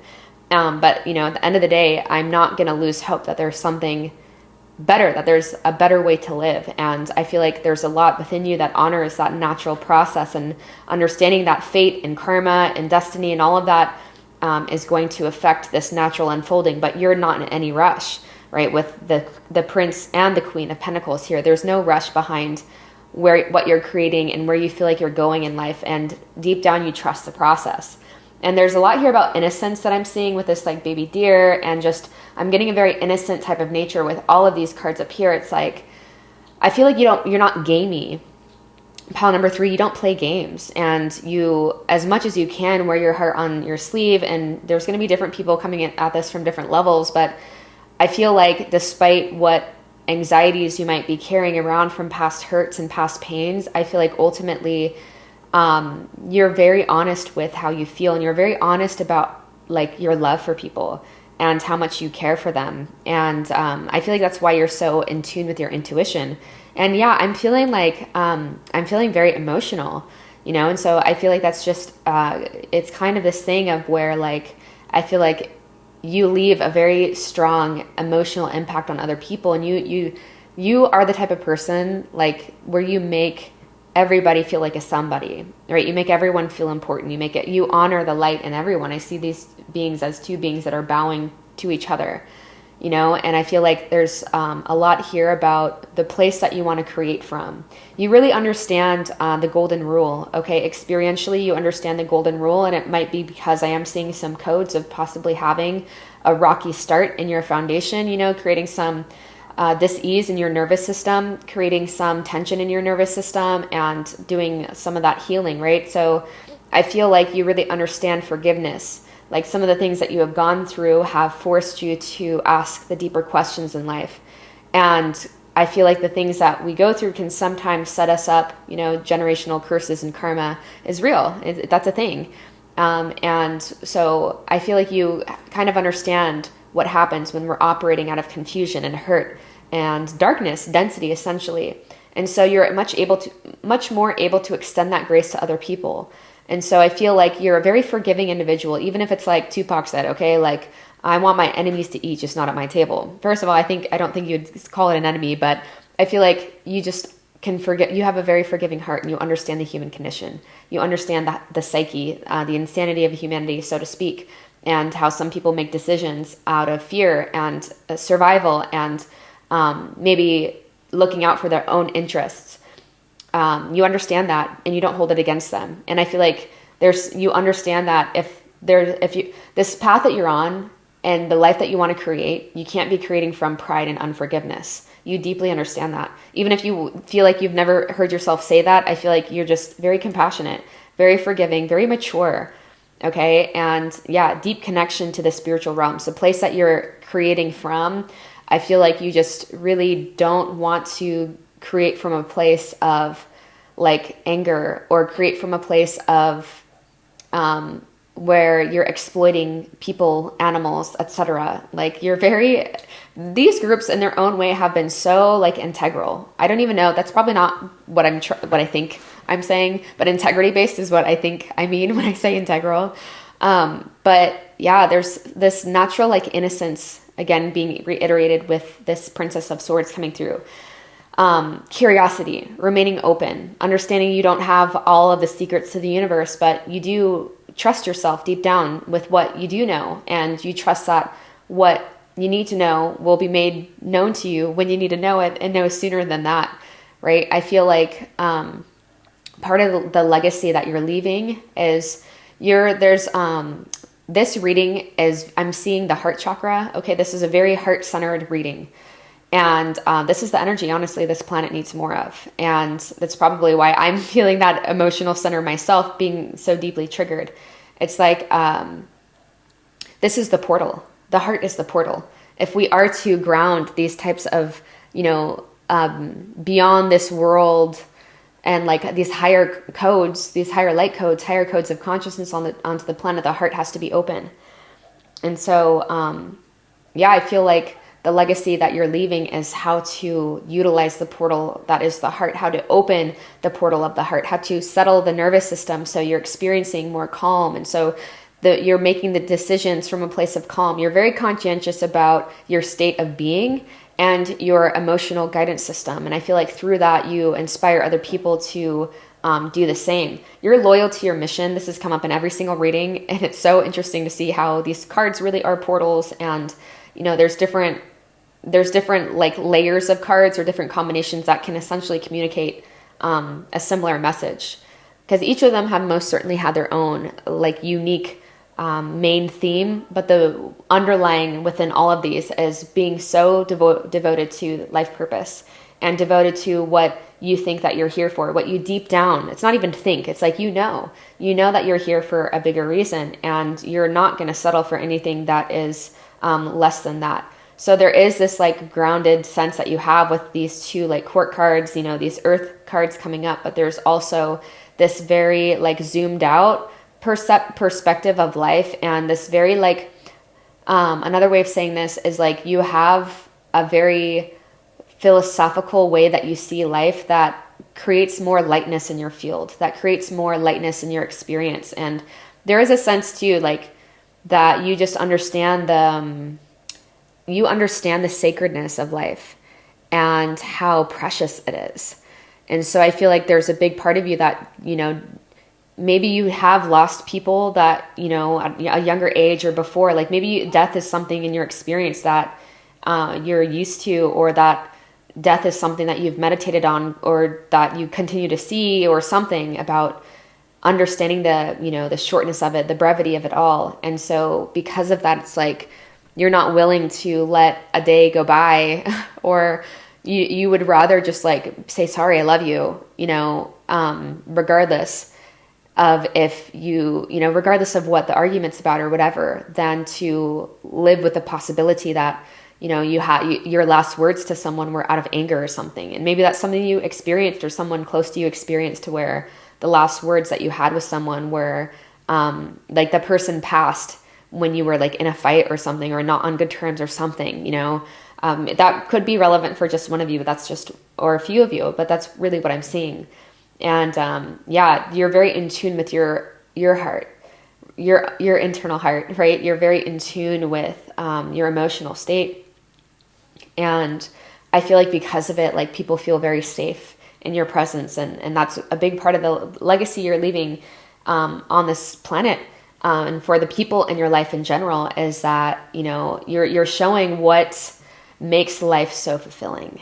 But, at the end of the day, I'm not going to lose hope that there's something better, that there's a better way to live. And I feel like there's a lot within you that honors that natural process, and understanding that fate and karma and destiny and all of that is going to affect this natural unfolding, but you're not in any rush. Right, with the Prince and the Queen of Pentacles here, there's no rush behind what you're creating and where you feel like you're going in life. And deep down, you trust the process. And there's a lot here about innocence that I'm seeing with this like baby deer, and just, I'm getting a very innocent type of nature with all of these cards up here. It's like, I feel like you're not gamey. Pile number 3, you don't play games, and you, as much as you can, wear your heart on your sleeve. And there's going to be different people coming at this from different levels, but I feel like despite what anxieties you might be carrying around from past hurts and past pains, I feel like ultimately you're very honest with how you feel, and you're very honest about like your love for people and how much you care for them. And I feel like that's why you're so in tune with your intuition. And yeah, I'm feeling like I'm feeling very emotional, you know. And so I feel like that's just it's kind of this thing of where like I feel like you leave a very strong emotional impact on other people, and you are the type of person like where you make everybody feel like a somebody, right? You make everyone feel important. You honor the light in everyone. I see these beings as two beings that are bowing to each other, you know. And I feel like there's a lot here about the place that you want to create from. You really understand the golden rule, okay? Experientially, you understand the golden rule, and it might be because I am seeing some codes of possibly having a rocky start in your foundation, you know, creating some dis-ease in your nervous system, creating some tension in your nervous system, and doing some of that healing, right? So I feel like you really understand forgiveness. Like some of the things that you have gone through have forced you to ask the deeper questions in life. And I feel like the things that we go through can sometimes set us up, you know, generational curses and karma is real. That's a thing. And so I feel like you kind of understand what happens when we're operating out of confusion and hurt and darkness, density, essentially. And so you're much more able to extend that grace to other people. And so I feel like you're a very forgiving individual, even if it's like Tupac said, okay, like I want my enemies to eat, just not at my table. First of all, I don't think you'd call it an enemy, but I feel like you just can forget. You have a very forgiving heart, and you understand the human condition. You understand the psyche, the insanity of humanity, so to speak, and how some people make decisions out of fear and survival and maybe looking out for their own interests. You understand that, and you don't hold it against them. And I feel like you understand that this path that you're on and the life that you want to create, you can't be creating from pride and unforgiveness. You deeply understand that. Even if you feel like you've never heard yourself say that, I feel like you're just very compassionate, very forgiving, very mature. Okay. And yeah, deep connection to the spiritual realms, the place that you're creating from. I feel like you just really don't want to create from a place of like anger, or create from a place of where you're exploiting people, animals, etc. Like these groups in their own way have been so like integral. I don't even know. That's probably not what I think I'm saying, but integrity based is what I think I mean when I say integral. But yeah, there's this natural like innocence, again, being reiterated with this Princess of Swords coming through. Curiosity, remaining open, understanding you don't have all of the secrets to the universe, but you do trust yourself deep down with what you do know. And you trust that what you need to know will be made known to you when you need to know it, and no sooner than that, right? I feel like part of the legacy that you're leaving is this reading is, I'm seeing the heart chakra. Okay, this is a very heart-centered reading. And this is the energy, honestly, this planet needs more of. And that's probably why I'm feeling that emotional center myself, being so deeply triggered. It's like, this is the portal. The heart is the portal. If we are to ground these types of, you know, beyond this world and like these higher codes, these higher light codes, higher codes of consciousness onto the planet, the heart has to be open. And so, yeah, I feel like the legacy that you're leaving is how to utilize the portal that is the heart, how to open the portal of the heart, how to settle the nervous system so you're experiencing more calm. And so you're making the decisions from a place of calm. You're very conscientious about your state of being and your emotional guidance system. And I feel like through that, you inspire other people to do the same. You're loyal to your mission. This has come up in every single reading. And it's so interesting to see how these cards really are portals. And, you know, there's different like layers of cards or different combinations that can essentially communicate a similar message, because each of them have most certainly had their own like unique main theme, but the underlying within all of these is being so devoted to life purpose and devoted to what you think that you're here for, what you deep down, it's not even think, it's like, you know that you're here for a bigger reason, and you're not going to settle for anything that is less than that. So there is this like grounded sense that you have with these two like court cards, you know, these earth cards coming up, but there's also this very like zoomed out perspective of life, and this very like, another way of saying this is like you have a very philosophical way that you see life that creates more lightness in your field, that creates more lightness in your experience. And there is a sense too, like that you just understand the sacredness of life and how precious it is. And so I feel like there's a big part of you that, you know, maybe you have lost people that, you know, at a younger age or before, like maybe death is something in your experience that you're used to, or that death is something that you've meditated on, or that you continue to see, or something about understanding the, you know, the shortness of it, the brevity of it all. And so because of that, it's like you're not willing to let a day go by, or you would rather just like say, sorry, I love you, you know, regardless of if you know, regardless of what the argument's about or whatever, than to live with the possibility that, you know, your last words to someone were out of anger or something. And maybe that's something you experienced, or someone close to you experienced, to where the last words that you had with someone were like the person passed when you were like in a fight or something, or not on good terms or something, you know. That could be relevant for just one of you, but that's just, or a few of you, but that's really what I'm seeing. And yeah, you're very in tune with your heart, your internal heart, right? You're very in tune with your emotional state. And I feel like because of it, like people feel very safe in your presence. And that's a big part of the legacy you're leaving on this planet. And for the people in your life in general, is that, you know, you're showing what makes life so fulfilling,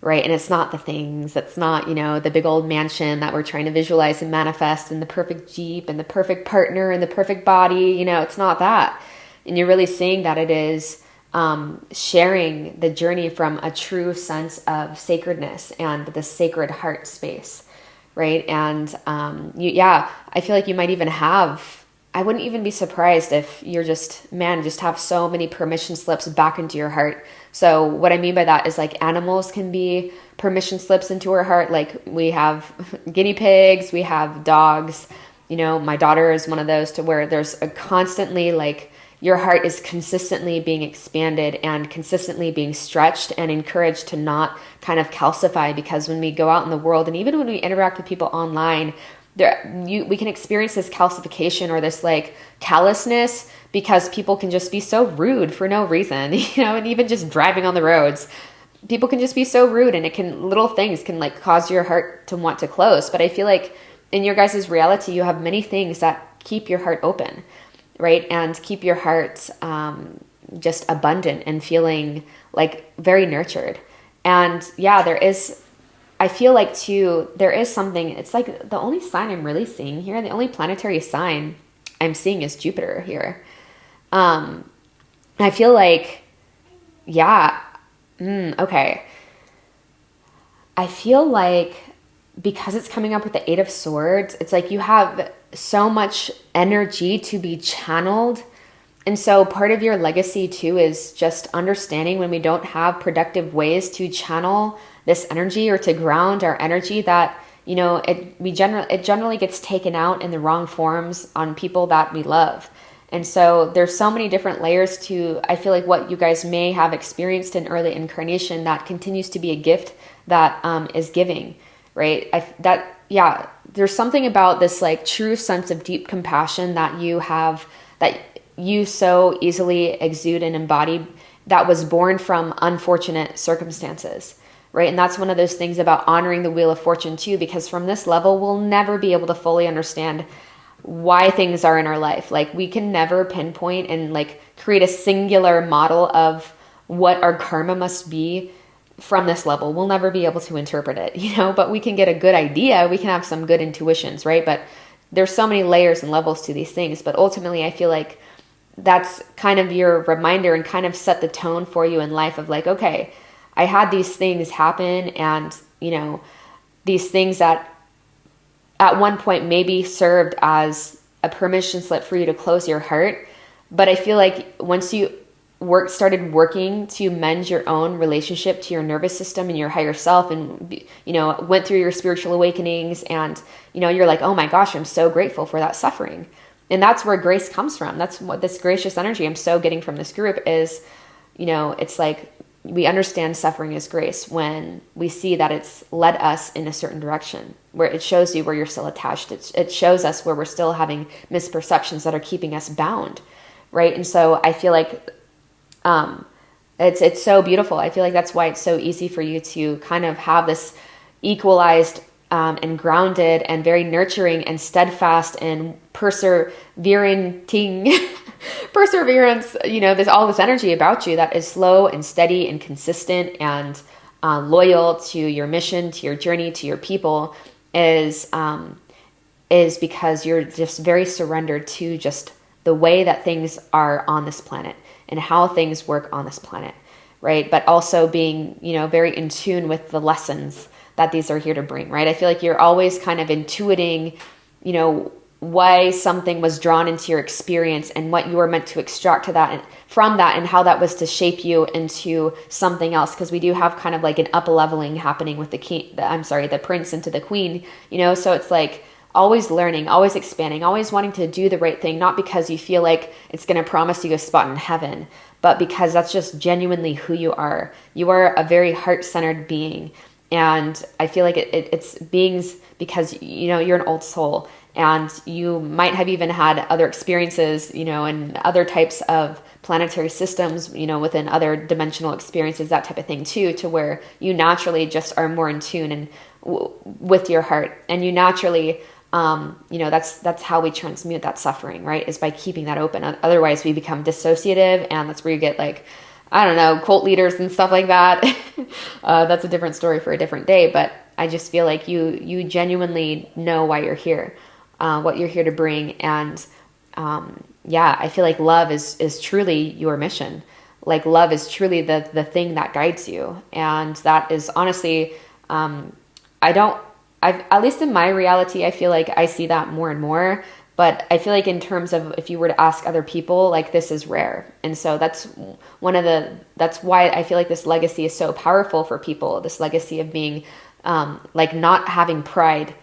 right? And it's not the things, it's not, you know, the big old mansion that we're trying to visualize and manifest, and the perfect Jeep and the perfect partner and the perfect body, you know, it's not that. And you're really seeing that it is sharing the journey from a true sense of sacredness and the sacred heart space, right? And I feel like you might even have, I wouldn't even be surprised if you're just have so many permission slips back into your heart. So what I mean by that is like animals can be permission slips into our heart. Like we have guinea pigs, we have dogs, you know, my daughter is one of those, to where there's a constantly like, your heart is consistently being expanded and consistently being stretched and encouraged to not kind of calcify, because when we go out in the world, and even when we interact with people online, we can experience this calcification or this like callousness, because people can just be so rude for no reason, you know. And even just driving on the roads, people can just be so rude, and little things can like cause your heart to want to close. But I feel like in your guys' reality, you have many things that keep your heart open, right? And keep your heart just abundant and feeling like very nurtured. And yeah, I feel like too, there is something, it's like the only sign I'm really seeing here, the only planetary sign I'm seeing is Jupiter here. I feel like, okay. I feel like because it's coming up with the 8 of Swords, it's like you have so much energy to be channeled. And so part of your legacy too is just understanding when we don't have productive ways to channel this energy or to ground our energy, that, you know, it generally gets taken out in the wrong forms on people that we love. And so there's so many different layers to, I feel like, what you guys may have experienced in early incarnation that continues to be a gift that is giving, right? There's something about this like true sense of deep compassion that you have, that you so easily exude and embody, that was born from unfortunate circumstances, right? And that's one of those things about honoring the Wheel of Fortune too, because from this level, we'll never be able to fully understand why things are in our life. Like we can never pinpoint and like create a singular model of what our karma must be from this level. We'll never be able to interpret it, you know, but we can get a good idea. We can have some good intuitions, right? But there's so many layers and levels to these things. But ultimately, I feel like that's kind of your reminder and kind of set the tone for you in life of like, okay, I had these things happen, and, you know, these things that at one point maybe served as a permission slip for you to close your heart. But I feel like once you started working to mend your own relationship to your nervous system and your higher self, and, you know, went through your spiritual awakenings, and, you know, you're like, oh my gosh, I'm so grateful for that suffering. And that's where grace comes from. That's what this gracious energy I'm so getting from this group is, you know, it's like we understand suffering as grace when we see that it's led us in a certain direction, where it shows you where you're still attached. It shows us where we're still having misperceptions that are keeping us bound, right? And so I feel like it's so beautiful. I feel like that's why it's so easy for you to kind of have this equalized and grounded and very nurturing and steadfast and persevering perseverance, you know, there's all this energy about you that is slow and steady and consistent and loyal to your mission, to your journey, to your people, is because you're just very surrendered to just the way that things are on this planet and how things work on this planet, right? But also being, you know, very in tune with the lessons that these are here to bring, right? I feel like you're always kind of intuiting, you know, why something was drawn into your experience and what you were meant to extract to that and from that, and how that was to shape you into something else. Because we do have kind of like an up leveling happening with the prince into the queen, you know? So it's like always learning, always expanding, always wanting to do the right thing, not because you feel like it's going to promise you a spot in heaven, but because that's just genuinely who you are. You are a very heart-centered being. And I feel like it's beings because, you know, you're an old soul, and you might have even had other experiences, you know, and other types of planetary systems, you know, within other dimensional experiences, that type of thing too, to where you naturally just are more in tune and with your heart. And you naturally, you know, that's how we transmute that suffering, right? Is by keeping that open. Otherwise we become dissociative, and that's where you get like, I don't know, cult leaders and stuff like that. That's a different story for a different day. But I just feel like you genuinely know why you're here, what you're here to bring. And yeah, I feel like love is truly your mission. Like love is truly the thing that guides you. And that is honestly, at least in my reality, I feel like I see that more and more. But I feel like in terms of if you were to ask other people, like this is rare. And so that's why I feel like this legacy is so powerful for people. This legacy of being, like not having pride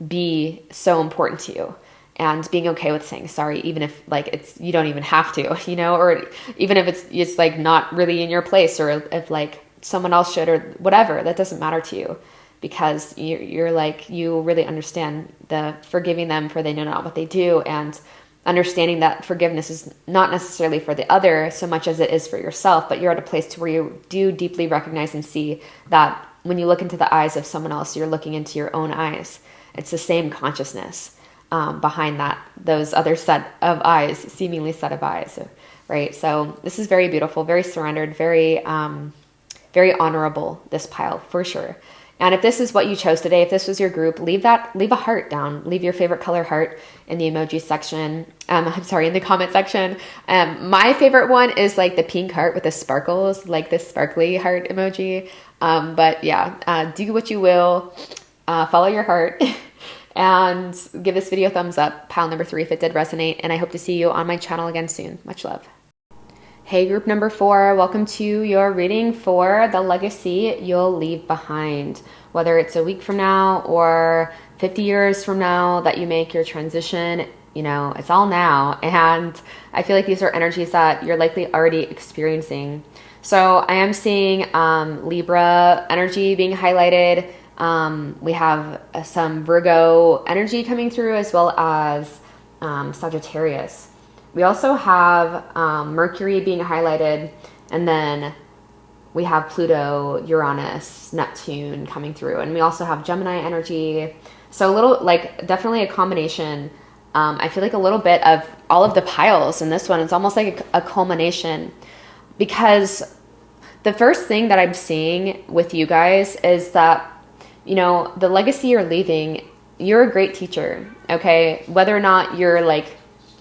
be so important to you, and being okay with saying sorry, even if like you don't even have to, you know, or even if it's like not really in your place, or if like someone else should, or whatever, that doesn't matter to you. Because you're like, you really understand the forgiving them for they know not what they do, and understanding that forgiveness is not necessarily for the other so much as it is for yourself. But you're at a place to where you do deeply recognize and see that when you look into the eyes of someone else, you're looking into your own eyes. It's the same consciousness behind those other seemingly set of eyes, right? So this is very beautiful, very surrendered, very honorable, this pile for sure. And if this is what you chose today, if this was your group, leave a heart down. Leave your favorite color heart in the emoji section. In the comment section. My favorite one is like the pink heart with the sparkles, like this sparkly heart emoji. But yeah, do what you will. Follow your heart. And give this video a thumbs up, pile number 3 if it did resonate. And I hope to see you on my channel again soon. Much love. Hey, group number 4, welcome to your reading for the legacy you'll leave behind. Whether it's a week from now or 50 years from now that you make your transition, you know, it's all now. And I feel like these are energies that you're likely already experiencing. So I am seeing Libra energy being highlighted. We have some Virgo energy coming through, as well as Sagittarius. We also have Mercury being highlighted, and then we have Pluto, Uranus, Neptune coming through, and we also have Gemini energy. So a little, like, definitely a combination. I feel like a little bit of all of the piles in this one. It's almost like a culmination, because the first thing that I'm seeing with you guys is that, you know, the legacy you're leaving, you're a great teacher, okay? Whether or not you're like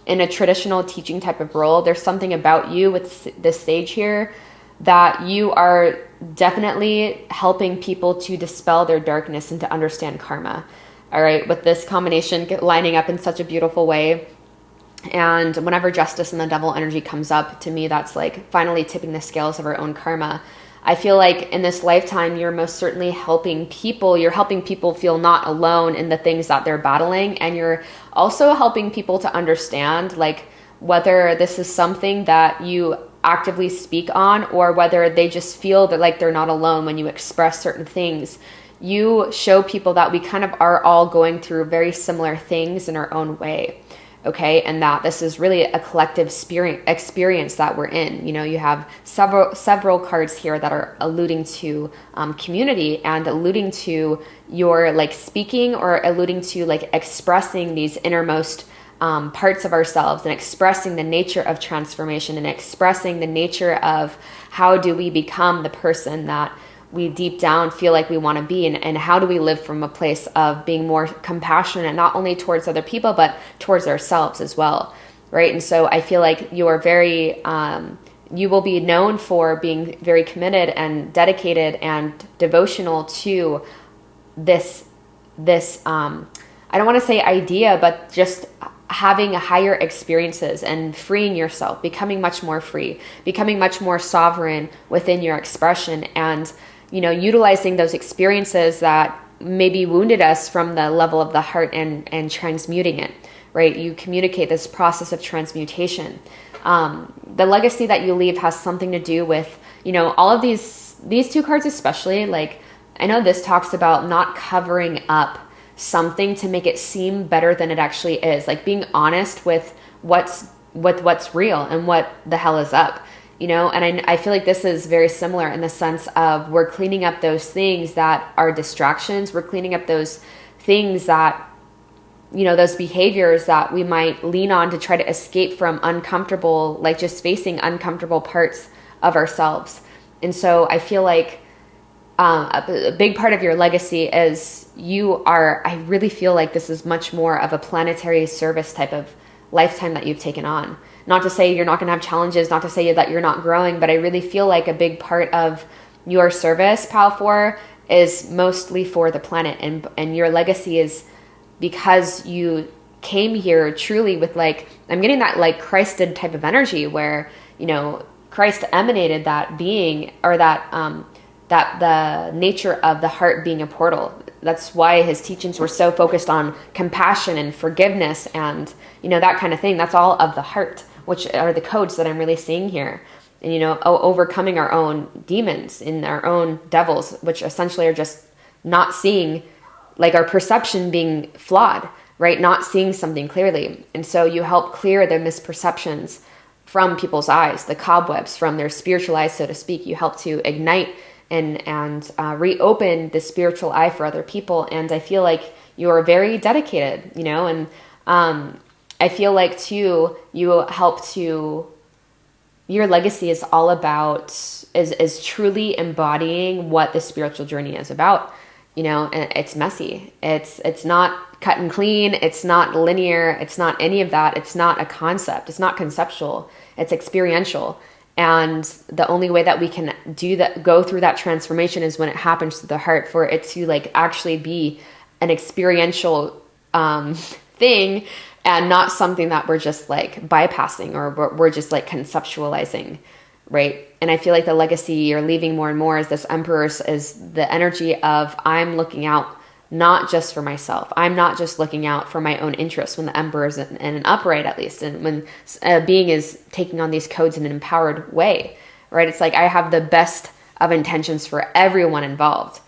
in a traditional teaching type of role, there's something about you with this stage here that you are definitely helping people to dispel their darkness and to understand karma. All right, with this combination lining up in such a beautiful way. And whenever justice and the devil energy comes up, to me, that's like finally tipping the scales of our own karma. I feel like in this lifetime, you're most certainly helping people. You're helping people feel not alone in the things that they're battling. And you're also helping people to understand, like, whether this is something that you actively speak on or whether they just feel that like they're not alone when you express certain things. You show people that we kind of are all going through very similar things in our own way. Okay, and that this is really a collective experience that we're in. You know, you have several cards here that are alluding to community and alluding to your like speaking or alluding to like expressing these innermost parts of ourselves and expressing the nature of transformation and expressing the nature of how do we become the person that we deep down feel like we want to be, and how do we live from a place of being more compassionate, not only towards other people, but towards ourselves as well, right? And so I feel like you are very, you will be known for being very committed and dedicated and devotional to this, I don't want to say idea, but just having higher experiences and freeing yourself, becoming much more free, becoming much more sovereign within your expression, and you know, utilizing those experiences that maybe wounded us from the level of the heart and transmuting it, right? You communicate this process of transmutation. The legacy that you leave has something to do with, you know, all of these two cards especially. Like, I know this talks about not covering up something to make it seem better than it actually is, like being honest with what's real and what the hell is up. You know, and I feel like this is very similar in the sense of we're cleaning up those things that are distractions. We're cleaning up those things that, you know, those behaviors that we might lean on to try to escape from uncomfortable, like just facing uncomfortable parts of ourselves. And so I feel like a big part of your legacy is I really feel like this is much more of a planetary service type of lifetime that you've taken on. Not to say you're not going to have challenges, not to say that you're not growing, but I really feel like a big part of your service, Pal 4, is mostly for the planet. And your legacy is because you came here truly with like, I'm getting that like Christed type of energy where, you know, Christ emanated that being, or that the nature of the heart being a portal. That's why his teachings were so focused on compassion and forgiveness and, you know, that kind of thing. That's all of the heart, which are the codes that I'm really seeing here. And, you know, overcoming our own demons and our own devils, which essentially are just not seeing, like our perception being flawed, right? Not seeing something clearly. And so you help clear the misperceptions from people's eyes, the cobwebs from their spiritual eyes, so to speak. You help to ignite and reopen the spiritual eye for other people. And I feel like you are very dedicated, you know, and I feel like too, you help to, your legacy is all about, is truly embodying what the spiritual journey is about, you know, and it's messy. It's not cut and clean. It's not linear. It's not any of that. It's not a concept. It's not conceptual. It's experiential. And the only way that we can do that, go through that transformation, is when it happens to the heart, for it to like actually be an experiential thing, and not something that we're just like bypassing or we're just like conceptualizing, right? And I feel like the legacy you're leaving more and more is this Emperor, is the energy of I'm looking out not just for myself. I'm not just looking out for my own interests when the Emperor is in an upright, at least, and when a being is taking on these codes in an empowered way, right? It's like I have the best of intentions for everyone involved.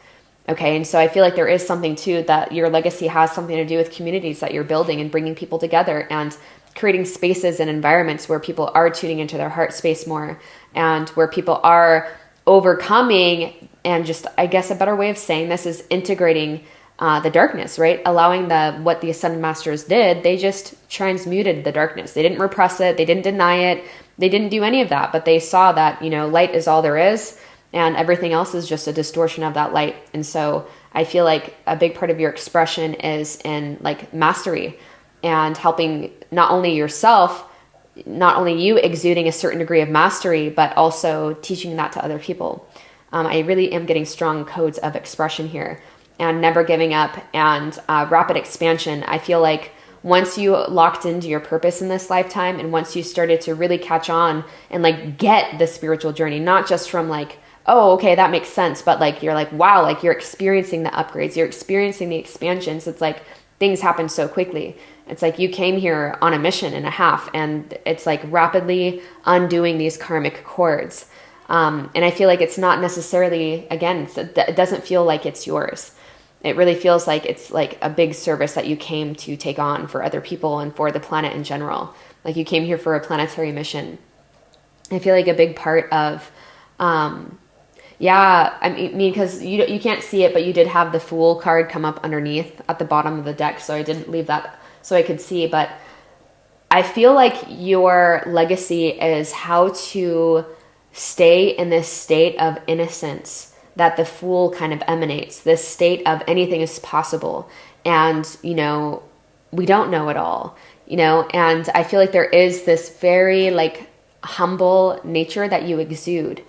Okay, and so I feel like there is something too, that your legacy has something to do with communities that you're building and bringing people together and creating spaces and environments where people are tuning into their heart space more, and where people are overcoming, and just, I guess a better way of saying this is integrating the darkness, right? Allowing what the Ascended Masters did, they just transmuted the darkness. They didn't repress it. They didn't deny it. They didn't do any of that, but they saw that, you know, light is all there is. and everything else is just a distortion of that light. And so I feel like a big part of your expression is in like mastery and helping not only yourself, not only you exuding a certain degree of mastery, but also teaching that to other people. I really am getting strong codes of expression here, and never giving up, and rapid expansion. I feel like once you locked into your purpose in this lifetime, and once you started to really catch on and like get the spiritual journey, not just from like, oh, okay, that makes sense, but like, you're like, wow, like you're experiencing the upgrades, you're experiencing the expansions. It's like things happen so quickly. It's like you came here on a mission and a half, and it's like rapidly undoing these karmic cords. And I feel like it's not necessarily, again, it doesn't feel like it's yours. It really feels like it's like a big service that you came to take on for other people and for the planet in general. Like you came here for a planetary mission. I feel like a big part of, yeah, I mean, because you can't see it, but you did have the Fool card come up underneath at the bottom of the deck. So I didn't leave that so I could see, but I feel like your legacy is how to stay in this state of innocence that the Fool kind of emanates, this state of anything is possible. And, you know, we don't know it all, you know, and I feel like there is this very like humble nature that you exude.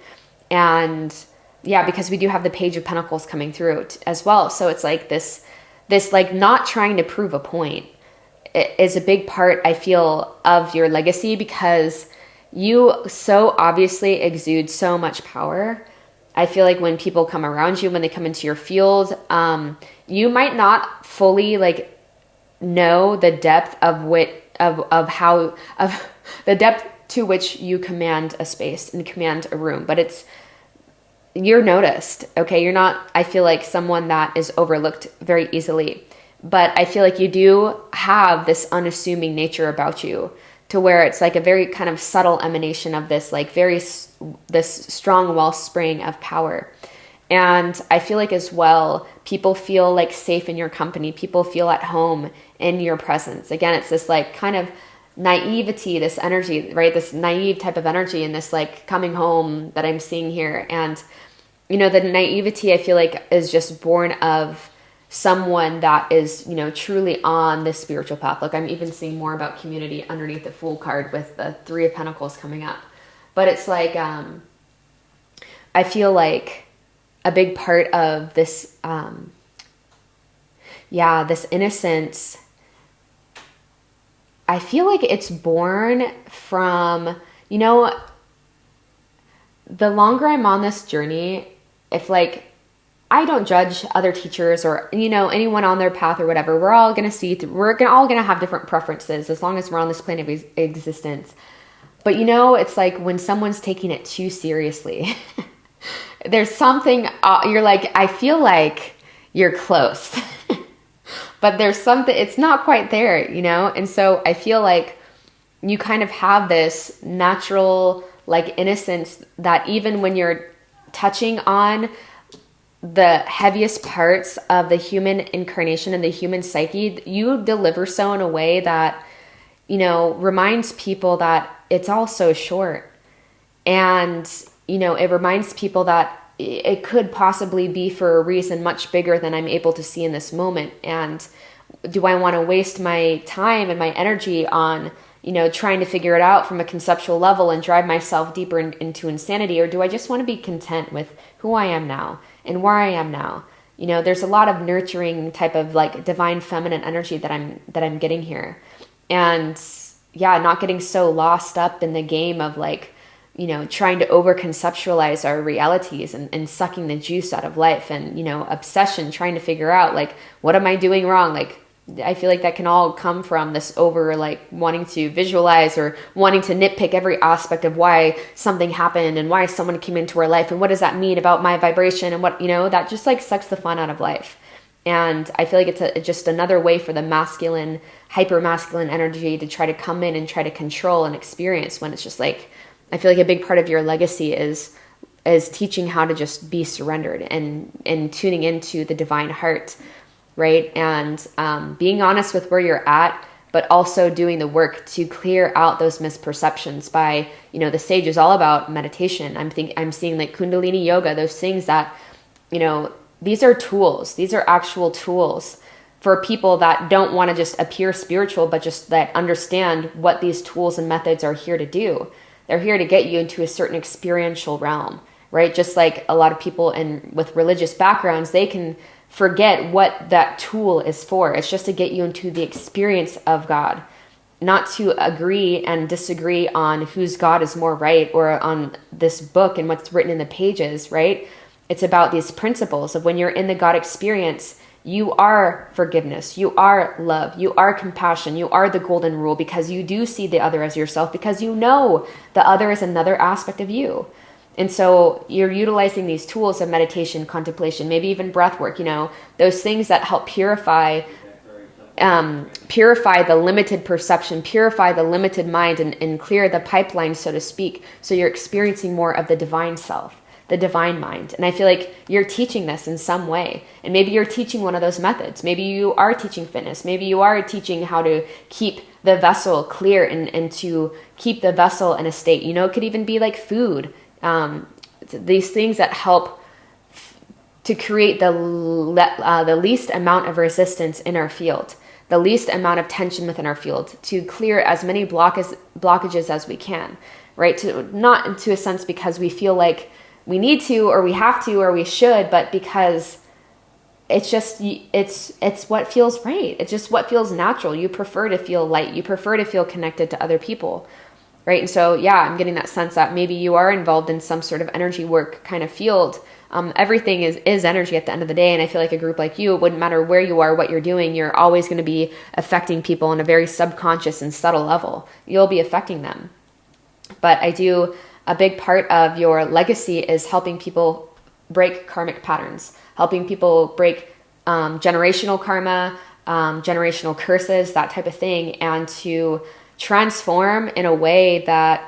And yeah, because we do have the Page of Pentacles coming through as well. So it's like this like not trying to prove a point is a big part, I feel, of your legacy, because you so obviously exude so much power. I feel like when people come around you, when they come into your field, you might not fully like know the depth of the depth to which you command a space and command a room, but you're noticed. Okay. You're not, I feel like, someone that is overlooked very easily, but I feel like you do have this unassuming nature about you, to where it's like a very kind of subtle emanation of this, like this strong wellspring of power. And I feel like as well, people feel like safe in your company. People feel at home in your presence. Again, it's this like kind of naivety, this energy, right? This naive type of energy and this like coming home that I'm seeing here. And, you know, the naivety I feel like is just born of someone that is, you know, truly on this spiritual path. Like I'm even seeing more about community underneath the Fool card with the Three of Pentacles coming up. But it's like, I feel like a big part of this, this innocence, I feel like it's born from, you know, the longer I'm on this journey, if like, I don't judge other teachers or, you know, anyone on their path or whatever. We're all going to all going to have different preferences as long as we're on this plane of existence. But, you know, it's like when someone's taking it too seriously, there's something, you're like, I feel like you're close, but there's something, it's not quite there, you know? And so I feel like you kind of have this natural, like, innocence that even when you're touching on the heaviest parts of the human incarnation and the human psyche, you deliver so in a way that, you know, reminds people that it's all so short. And, you know, it reminds people that it could possibly be for a reason much bigger than I'm able to see in this moment. And do I want to waste my time and my energy on, you know, trying to figure it out from a conceptual level and drive myself deeper into insanity? Or do I just want to be content with who I am now and where I am now? You know, there's a lot of nurturing type of like divine feminine energy that I'm getting here. And yeah, not getting so lost up in the game of like, you know, trying to over conceptualize our realities and sucking the juice out of life, and, you know, obsession, trying to figure out like, what am I doing wrong? Like, I feel like that can all come from this over like wanting to visualize or wanting to nitpick every aspect of why something happened and why someone came into our life and what does that mean about my vibration, and what, you know, that just like sucks the fun out of life. And I feel like it's just another way for the masculine, hyper masculine energy to try to come in and try to control and experience, when it's just like, I feel like a big part of your legacy is teaching how to just be surrendered and tuning into the divine heart, right? And being honest with where you're at, but also doing the work to clear out those misperceptions by, the sage is all about meditation. I'm seeing like Kundalini yoga, those things that, these are tools. These are actual tools for people that don't want to just appear spiritual, but just that understand what these tools and methods are here to do. They're here to get you into a certain experiential realm, right? Just like a lot of people with religious backgrounds, they can forget what that tool is for. It's just to get you into the experience of God, not to agree and disagree on whose God is more right or on this book and what's written in the pages, right? It's about these principles of when you're in the God experience, you are forgiveness, you are love, you are compassion, you are the golden rule, because you do see the other as yourself, because you know the other is another aspect of you. And so you're utilizing these tools of meditation, contemplation, maybe even breath work, those things that help purify the limited perception, purify the limited mind, and clear the pipeline, so to speak. So you're experiencing more of the divine self, the divine mind. And I feel like you're teaching this in some way. And maybe you're teaching one of those methods. Maybe you are teaching fitness. Maybe you are teaching how to keep the vessel clear and to keep the vessel in a state. It could even be like food. These things that help to create the least amount of resistance in our field, the least amount of tension within our field, to clear as many blockages as we can, right? Not into a sense because we feel like we need to, or we have to, or we should, but because it's just, it's what feels right. It's just what feels natural. You prefer to feel light. You prefer to feel connected to other people. Right. And so, yeah, I'm getting that sense that maybe you are involved in some sort of energy work kind of field. Everything is energy at the end of the day. And I feel like a group like you, it wouldn't matter where you are, what you're doing, you're always going to be affecting people on a very subconscious and subtle level. You'll be affecting them. But a big part of your legacy is helping people break karmic patterns, helping people break generational karma, generational curses, that type of thing, and to transform in a way that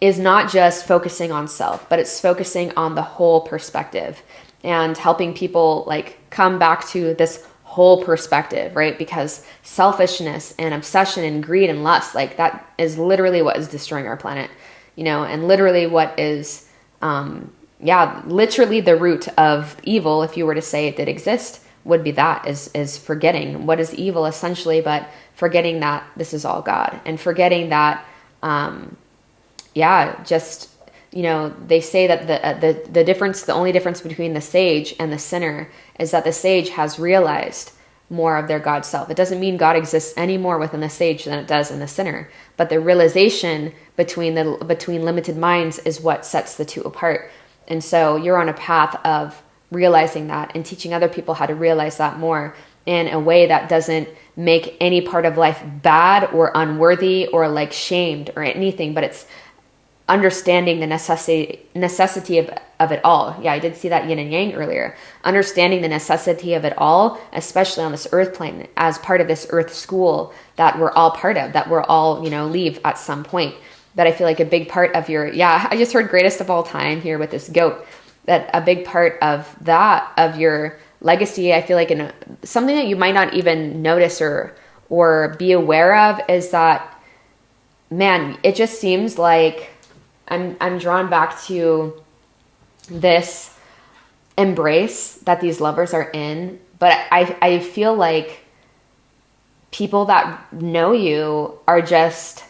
is not just focusing on self, but it's focusing on the whole perspective and helping people like come back to this whole perspective, right? Because selfishness and obsession and greed and lust, like that is literally what is destroying our planet, and literally what is, literally the root of evil, if you were to say it did exist, would be that is forgetting what is evil essentially, but forgetting that this is all God, and forgetting that, they say that the only difference between the sage and the sinner is that the sage has realized more of their God self. It doesn't mean God exists any more within the sage than it does in the sinner, but the realization between limited minds is what sets the two apart. And so you're on a path of realizing that and teaching other people how to realize that more in a way that doesn't make any part of life bad or unworthy or like shamed or anything, but it's understanding the necessity of it all. Yeah, I did see that yin and yang earlier. Understanding the necessity of it all, especially on this earth plane, as part of this earth school that we're all part of, that we're all, leave at some point. But I feel like a big part of I just heard greatest of all time here with this goat, that a big part of that, of your legacy, I feel like something that you might not even notice or be aware of is that, man, it just seems like I'm drawn back to this embrace that these lovers are in. But I feel like people that know you are just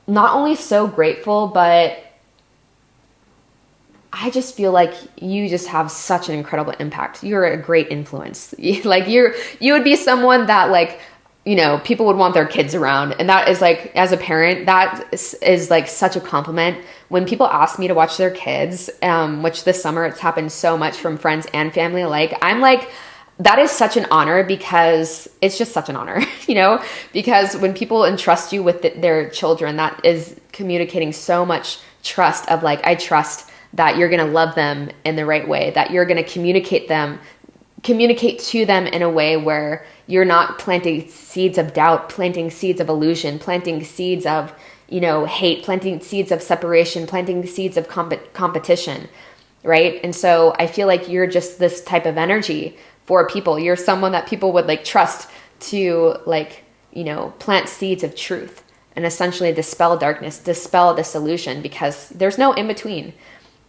not only so grateful, but I just feel like you just have such an incredible impact. You're a great influence. Like you would be someone that like, people would want their kids around. And that is like, as a parent, that is like such a compliment. When people ask me to watch their kids, which this summer it's happened so much from friends and family alike, I'm like, that is such an honor, because it's just such an honor, because when people entrust you with their children, that is communicating so much trust of like, I trust that you're going to love them in the right way, that you're going to communicate to them in a way where you're not planting seeds of doubt, planting seeds of illusion, planting seeds of, hate, planting seeds of separation, planting seeds of competition, right? And so I feel like you're just this type of energy for people. You're someone that people would like trust to like, you know, plant seeds of truth and essentially dispel darkness, dispel this illusion, because there's no in between.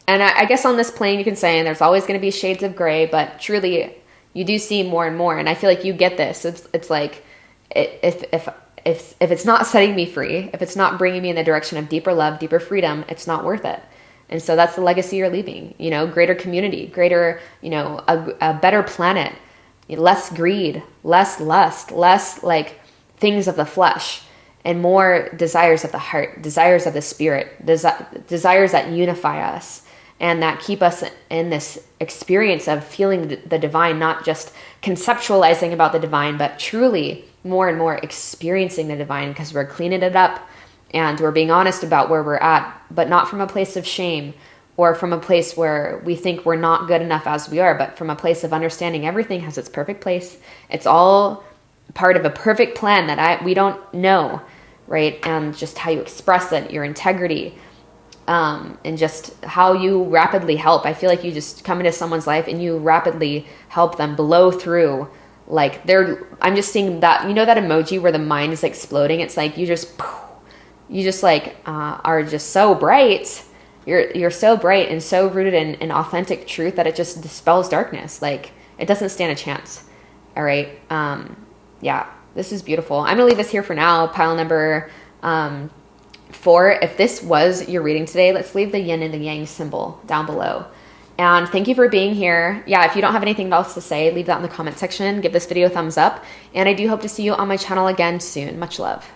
And I guess on this plane you can say, and there's always going to be shades of gray, but truly you do see more and more. And I feel like you get this. It's like, if it's not setting me free, if it's not bringing me in the direction of deeper love, deeper freedom, it's not worth it. And so that's the legacy you're leaving, you know, greater community, greater, you know, a better planet, less greed, less lust, less like things of the flesh, and more desires of the heart, desires of the spirit, desires that unify us and that keep us in this experience of feeling the divine, not just conceptualizing about the divine, but truly more and more experiencing the divine, because we're cleaning it up and we're being honest about where we're at, but not from a place of shame or from a place where we think we're not good enough as we are, but from a place of understanding everything has its perfect place. It's all part of a perfect plan that we don't know, right? And just how you express it, your integrity, and just how you rapidly help. I feel like you just come into someone's life and you rapidly help them blow through. Like I'm just seeing that, you know, that emoji where the mind is exploding. It's like you just like are just so bright. You're so bright and so rooted in authentic truth that it just dispels darkness. Like it doesn't stand a chance. All right. Yeah, this is beautiful. I'm gonna leave this here for now. Pile number 4. If this was your reading today, let's leave the yin and the yang symbol down below. And thank you for being here. Yeah, if you don't have anything else to say, leave that in the comment section. Give this video a thumbs up. And I do hope to see you on my channel again soon. Much love.